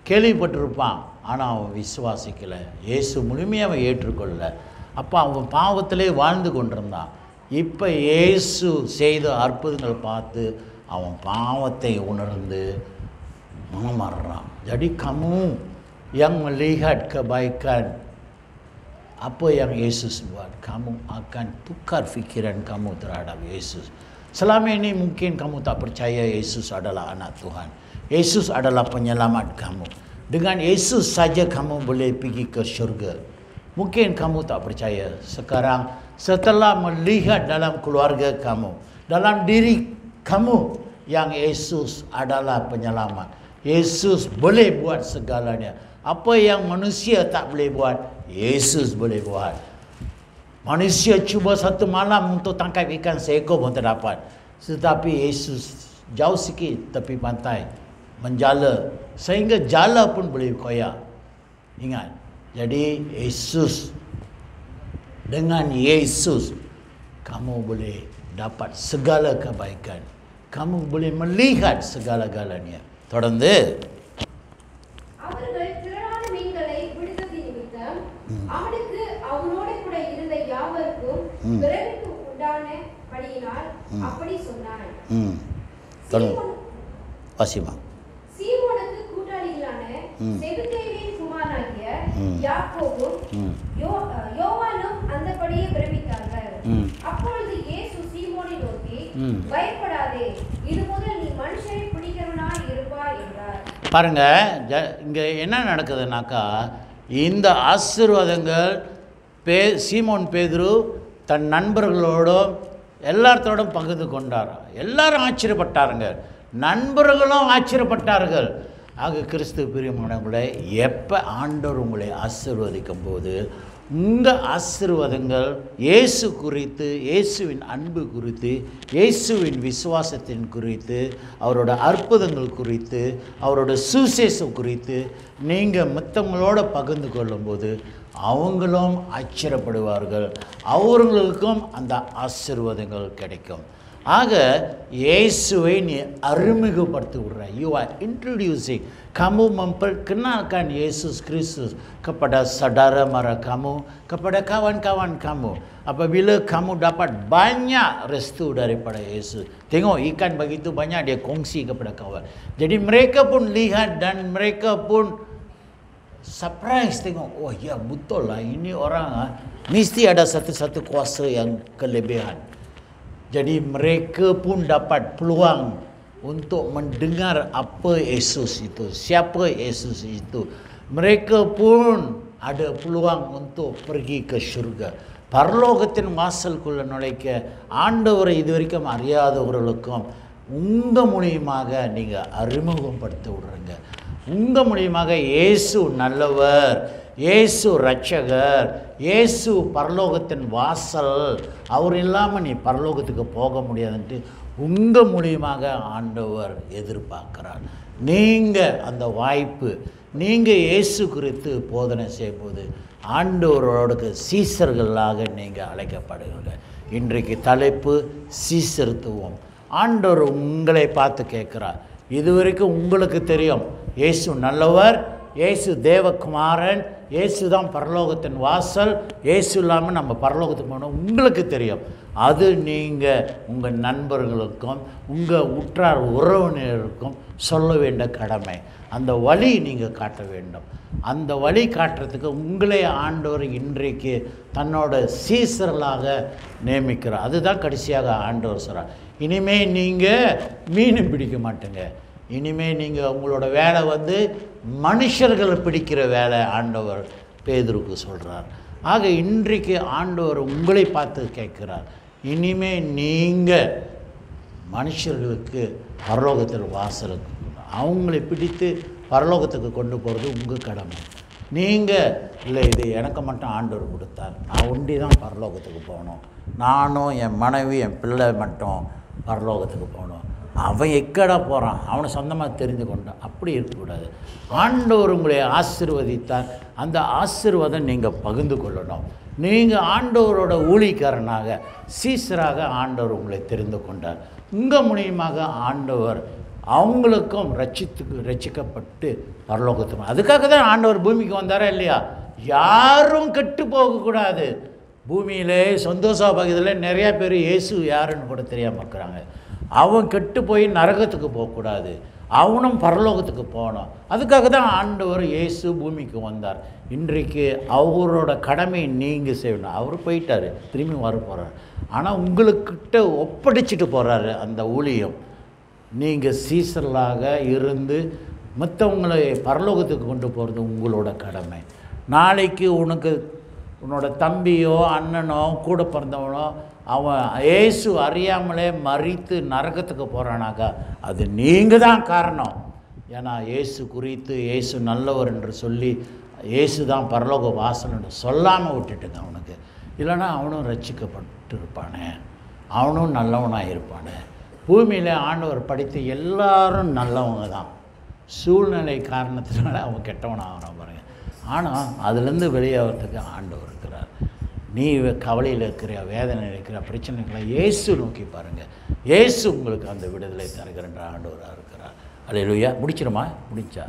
கேள்விப்பட்டிருப்பான், ஆனால் அவன் விசுவாசிக்கலை, இயேசு முழுமையாக அவன் ஏற்றுக்கொள்ளலை. அப்போ அவன் பாவத்திலே வாழ்ந்து கொண்டிருந்தான். இப்போ இயேசு செய்த அற்புதங்களை பார்த்து அவன் பாவத்தை உணர்ந்து மாறுறான். Jadi kamu yang melihat kebaikan apa yang Yesus buat, kamu akan tukar fikiran kamu terhadap Yesus. Selama ini mungkin kamu tak percaya Yesus adalah anak Tuhan, Yesus adalah penyelamat kamu. Dengan Yesus saja kamu boleh pergi ke syurga. Mungkin kamu tak percaya. Sekarang setelah melihat dalam keluarga kamu, dalam diri kamu, yang Yesus adalah penyelamat, Yesus boleh buat segalanya. Apa yang manusia tak boleh buat, Yesus boleh buat. Manusia cuba satu malam untuk tangkap ikan seekor pun tak dapat. Tetapi Yesus jauh sikit tepi pantai menjala sehingga jala pun boleh koyak. Ingat, jadi Yesus, dengan Yesus kamu boleh dapat segala kebaikan, kamu boleh melihat segala-galanya. தொடர்ந்து அவர்கள் திரளான மீன்களை பிடித்தது நிமித்தம் அவனுக்கு அவனோட கூட இருந்த யாவருக்கும் பிறருக்கு உண்டானபடியினால் அப்படி சொன்னான். சீமோனுக்கு கூட்டாளிகளான செபதேயுவின் குமாரனாகிய யாக்கோபும் யோவானும் அந்தபடியே பிரமித்தார்கள். அப்பொழுது இயேசு சீமோனை நோக்கி, பயப்படாதே, இது முதல் நீ மனுஷரை பிடிக்கிறவனாய் இருப்பாய் என்றார். பாருங்க, இங்கே என்ன நடக்குதுனாக்கா, இந்த ஆசீர்வாதங்கள் சீமோன் பேதுரு தன் நண்பர்களோடும் எல்லாத்தோடும் பகிர்ந்து கொண்டார். எல்லாரும் ஆச்சரியப்பட்டாருங்க, நண்பர்களும் ஆச்சரியப்பட்டார்கள். ஆக கிறிஸ்து பிரியமானவர்களே, எப்போ ஆண்டவர் உங்களை ஆசீர்வதிக்கும் போது உங்கள் ஆசீர்வாதங்கள் இயேசு குறித்து, இயேசுவின் அன்பு குறித்து, இயேசுவின் விசுவாசத்தின் குறித்து, அவரோட அற்புதங்கள் குறித்து, அவரோட சுசேஷம் குறித்து நீங்கள் மற்றவங்களோட பகிர்ந்து கொள்ளும்போது அவங்களும் ஆச்சரியப்படுவார்கள், அவர்களுக்கும் அந்த ஆசீர்வாதங்கள் கிடைக்கும். ஆக இயேசுவை நீ அறிமுகப்படுத்தி விடுற. You are introducing. Kamu memperkenalkan Yesus Kristus kepada saudara mara kamu, kepada kawan-kawan kamu. Apabila kamu dapat banyak restu daripada Yesus, tengok ikan begitu banyak, dia kongsi kepada kawan. Jadi mereka pun lihat dan mereka pun surprise, tengok, oh ya betul lah, ini orang mesti ada satu-satu kuasa yang kelebihan. Jadi mereka pun dapat peluang untuk mendengar apa Yesus itu, siapa Yesus itu. Mereka pun ada peluang untuk pergi ke syurga. பரலோகத்தின் வாசலுக்குள்ள நுழைக்க ஆண்டவரை இதுவரைக்கும் அறியாதவர்களுக்கும் உங்கள் மூலியமாக நீங்கள் அறிமுகப்படுத்த விடுறீங்க. உங்கள் மூலியமாக இயேசு நல்லவர், இயேசு இரட்சகர், இயேசு பரலோகத்தின் வாசல், அவர் இல்லாமல் நீ பரலோகத்துக்கு போக முடியாதுன்ட்டு உங்கள் மூலியமாக ஆண்டவர் எதிர்பார்க்கிறார். நீங்கள் அந்த வாய்ப்பு, நீங்கள் இயேசு குறித்து போதனை செய்யும்போது ஆண்டவரோட சீசர்களாக நீங்கள் அழைக்கப்படுவீங்க. இன்றைக்கு தலைப்பு சீசர்த்துவம். ஆண்டவர் உங்களை பார்த்து கேட்குறார், இதுவரைக்கும் உங்களுக்கு தெரியும் இயேசு நல்லவர், இயேசு தேவகுமாரன், இயேசு தான் பரலோகத்தின் வாசல், இயேசு இல்லாமல் நம்ம பரலோகத்துக்கு போகணும் உங்களுக்கு தெரியும். அது நீங்கள் உங்கள் நண்பர்களுக்கும் உங்கள் உற்றார் உறவினருக்கும் சொல்ல வேண்டிய கடமை. அந்த வழி நீங்கள் காட்ட வேண்டும். அந்த வழி காட்டுறதுக்கு உங்களே ஆண்டவர் இன்றைக்கு தன்னோட சீசர்களாக நியமிக்கிறார். அதுதான் கடைசியாக ஆண்டவர் சொல்கிறார், இனிமேல் நீங்கள் மீன் பிடிக்க மாட்டேங்க, இனிமேல் நீங்கள் உங்களோட வேலை மனுஷர்களை பிடிக்கிற வேலை ஆண்டவர் பேதுருக்கு சொல்கிறார். ஆக இன்றைக்கு ஆண்டவர் உங்களை பார்த்து கேட்குறார், இனிமேல் நீங்கள் மனுஷர்களுக்கு பரலோகத்தில் வாசலுக்கு அவங்களை பிடித்து பரலோகத்துக்கு கொண்டு போகிறது உங்கள் கடமை. நீங்கள் இல்லை இது எனக்கு மட்டும் ஆண்டவர் கொடுத்தார், நான் ஒண்டி தான் பரலோகத்துக்கு போகணும், நானும் என் மனைவி என் பிள்ளை மட்டும் பரலோகத்துக்கு போகணும், அவன் எக்கடா போகிறான் அவனை சொந்தமாக தெரிந்து கொண்டான், அப்படி இருக்கக்கூடாது. ஆண்டவர் உங்களை ஆசீர்வதித்தார், அந்த ஆசீர்வாதம் நீங்கள் பகிர்ந்து கொள்ளணும். நீங்கள் ஆண்டவரோட ஊழியக்காரனாக சீசராக ஆண்டவர் உங்களை தெரிந்து கொண்டார். உங்கள் மூலியமாக ஆண்டவர் அவங்களுக்கும் ரட்சிக்கப்பட்டு பரலோகத்துக்கு, அதுக்காக தான் ஆண்டவர் பூமிக்கு வந்தாரா இல்லையா? யாரும் கெட்டு போகக்கூடாது. பூமியிலே சந்தோஷ பகுதியில் நிறையா பேர் இயேசு யாருன்னு கூட தெரியாமல் இருக்கிறாங்க. அவன் கெட்டு போய் நரகத்துக்கு போகக்கூடாது, அவனும் பரலோகத்துக்கு போகணும். அதுக்காக தான் ஆண்டவர் இயேசு பூமிக்கு வந்தார். இன்றைக்கு அவரோட கடமையை நீங்கள் செய்யணும். அவர் போயிட்டார், திரும்பி வர போகிறார். ஆனால் உங்களுக்கிட்ட ஒப்படைச்சிட்டு போகிறாரு அந்த ஊழியம். நீங்கள் சீசர்களாக இருந்து மற்றவங்களை பரலோகத்துக்கு கொண்டு போகிறது உங்களோட கடமை. நாளைக்கு உன்னோட தம்பியோ அண்ணனோ கூட பிறந்தவனோ அவன் இயேசு அறியாமலே மறித்து நரகத்துக்கு போகிறானாக்கா அது நீங்கள் தான் காரணம். ஏன்னா இயேசு குறித்து இயேசு நல்லவர் என்று சொல்லி இயேசு தான் பரலோக வாசல்னு சொல்லாமல் விட்டுட்டுங்க அவனுக்கு. இல்லைன்னா அவனும் ரட்சிக்கப்பட்டு இருப்பானே, அவனும் நல்லவனாக இருப்பானே. பூமியில் ஆண்டவர் படித்த எல்லாரும் நல்லவங்க தான், சூழ்நிலை காரணத்தினால அவன் கெட்டவனாகிறான் பாருங்க. ஆனால் அதுலேருந்து வெளியாகிறதுக்கு ஆண்டவர் இருக்கிறார். நீ கவலையில் இருக்கிற, வேதனை இருக்கிற, பிரச்சனை இருக்கிற, இயேசு நோக்கி பாருங்கள். இயேசு உங்களுக்கு அந்த விடுதலை தருகின்ற ஆண்டவராக இருக்கிறார். அல்லேலூயா. முடிச்சிருமா? முடிச்சா?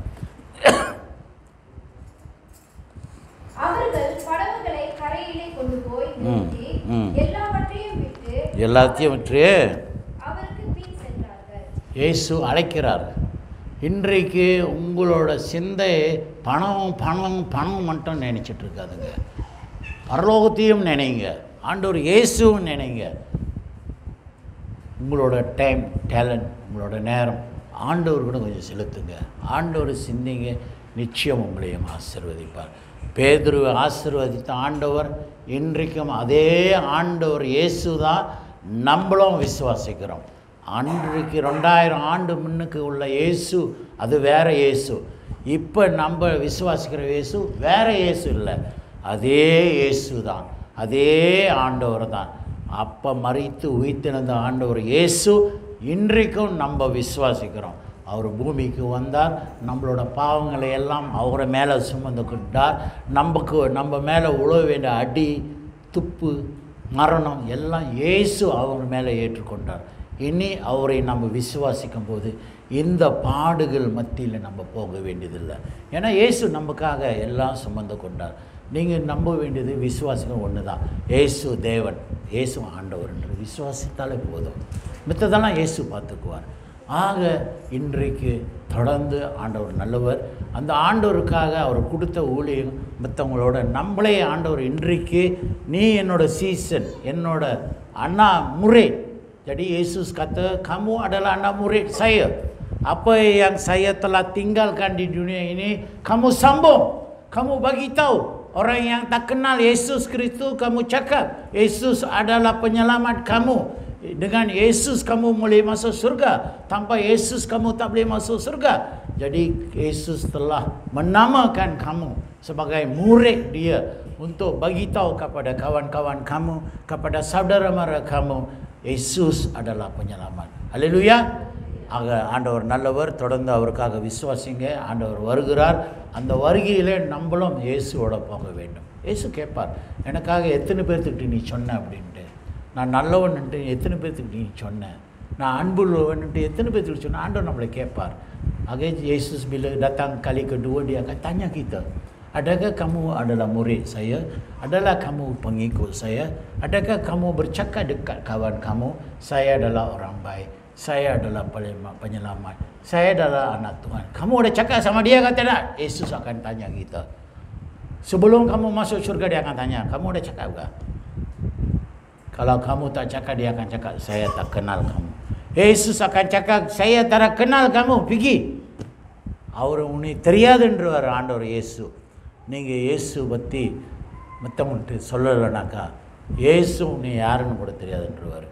அவர்கள் படகுகளை கரையிலே கொண்டு போய் நிறுத்தி எல்லாத்தையும் விட்டு அவருக்கு பின் சென்றார்கள். இயேசு அழைக்கிறார். இன்றைக்கு உங்களோட சிந்தை பணம் பணம் பணம் மட்டும் நினைச்சிட்டு இருக்காதுங்க. பரலோகத்தையும் நினைங்க, ஆண்டவர் இயேசுவும் நினைங்க. உங்களோட டைம், டேலண்ட், உங்களோட நேரம் ஆண்டவர் கூட கொஞ்சம் செலுத்துங்க. ஆண்டவர் சிந்திங்க, நிச்சயம் உங்களையும் ஆசீர்வதிப்பார். பேதுருவை ஆசீர்வதித்த ஆண்டவர் இன்றைக்கும் அதே ஆண்டவர் இயேசு தான் நம்மளும் விசுவாசிக்கிறோம். அன்றைக்கு 2000 ஆண்டு முன்னுக்கு உள்ள இயேசு அது வேறு இயேசு. இப்போ நம்ம விசுவாசிக்கிற இயேசு வேறு இயேசு இல்லை, அதே இயேசு தான், அதே ஆண்டவர் தான். அப்போ மரித்து உயிர்த்தெழுந்த ஆண்டவர் இயேசு இன்றைக்கும் நம்ம விசுவாசிக்கிறோம். அவர் பூமிக்கு வந்தார், நம்மளோட பாவங்களை எல்லாம் அவரை மேலே சுமந்து கொண்டார். நம்ம மேலே உழவ வேண்டிய அடி, துப்பு, மரணம் எல்லாம் இயேசு அவர் மேலே ஏற்றுக்கொண்டார். இனி அவரை நம்ம விசுவாசிக்கும் போது இந்த பாடுகள் மத்தியில் நம்ம போக வேண்டியதில்லை. ஏன்னா இயேசு நமக்காக எல்லாம் சுமந்து கொண்டார். நீங்கள் நம்ப வேண்டியது விசுவாசிக்கும் ஒன்று தான், இயேசு தேவன், இயேசு ஆண்டவர் என்று விசுவாசித்தாலே போதும், மித்ததெல்லாம் இயேசு பார்த்துக்குவார். ஆக இன்றைக்கு தொடர்ந்து ஆண்டவர் நல்லவர். அந்த ஆண்டவருக்காக அவர் கொடுத்த ஊழியம் மற்றவங்களோட நம்மளே ஆண்டவர் இன்றைக்கு நீ என்னோட சீசன், என்னோட அண்ணா முறை. Jadi Yesus kata kamu adalah anak murid saya. Apa yang saya telah tinggalkan di dunia ini kamu sambung, kamu bagi tahu orang yang tak kenal Yesus Kristus. Kamu cakap Yesus adalah penyelamat kamu. Dengan Yesus kamu boleh masuk surga. Tanpa Yesus kamu tak boleh masuk surga. Jadi Yesus telah menamakan kamu sebagai murid dia untuk bagi tahu kepada kawan-kawan kamu, kepada saudara mara kamu, Yesus adalah penyelamat. Haleluya. ஆக ஆண்டவர் நல்லவர். தொடர்ந்து அவருக்காக விசுவாசிங்க. ஆண்டவர் வருகிறார். அந்த வருகையிலே நம்மளும் இயேசுவோட போக வேண்டும். இயேசு கேட்பார், எனக்காக எத்தனை பேர்த்துக்கிட்ட நீ சொன்ன அப்படின்ட்டு, நான் நல்லவன்ட்டு எத்தனை பேர்த்துக்கிட்ட நீ சொன்ன, நான் அன்புள்ளவன்ட்டு எத்தனை பேர்த்துக்கிட்ட சொன்ன. ஆண்டவர் நம்மளை கேட்பார். ஆக Yesus bila datang kali kedua dia akan tanya kita, adakah kamu adalah murid saya? Adalah kamu pengikut saya? Adakah kamu bercakap dekat kawan kamu, saya adalah orang baik, saya adalah penyelamat, saya adalah anak Tuhan? Kamu ada cakap sama dia kata tak? Yesus akan tanya kita. Sebelum kamu masuk syurga dia akan tanya, kamu ada cakap tak? Kalau kamu tak cakap, dia akan cakap, saya tak kenal kamu. Yesus akan cakap, saya tak kenal kamu, pergi. அவர் உன்னை தெரியாதுன்றவர் ஆண்டவர் இயேசு. நீங்கள் இயேசு பற்றி மற்றவங்கள்ட்ட சொல்லலைனாக்கா இயேசு உன்னை யாருன்னு கூட தெரியாதுன்றவர்.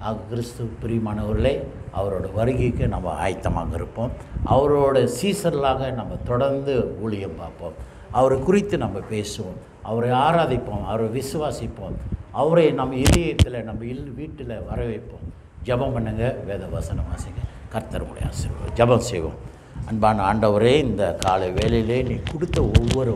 ஆக கிறிஸ்து பிரியமானவர்களே, அவரோட வருகைக்கு நம்ம ஆயத்தமாக இருப்போம். அவரோட சீசர்களாக நம்ம தொடர்ந்து ஊழியம் பார்ப்போம். அவரை குறித்து நம்ம பேசுவோம், அவரை ஆராதிப்போம், அவரை விசுவாசிப்போம், அவரை நம்ம இதயத்தில் நம்ம வீட்டில் வர வைப்போம். ஜெபம் பண்ணுங்க, வேத வசனம் வாசிங்க. கர்த்தர் உங்களை ஆசீர்வதிப்பார். ஜெபம் செய்வோம். அன்பான ஆண்டவரே, இந்த காலை வேளையிலே நீ கொடுத்த ஒவ்வொரு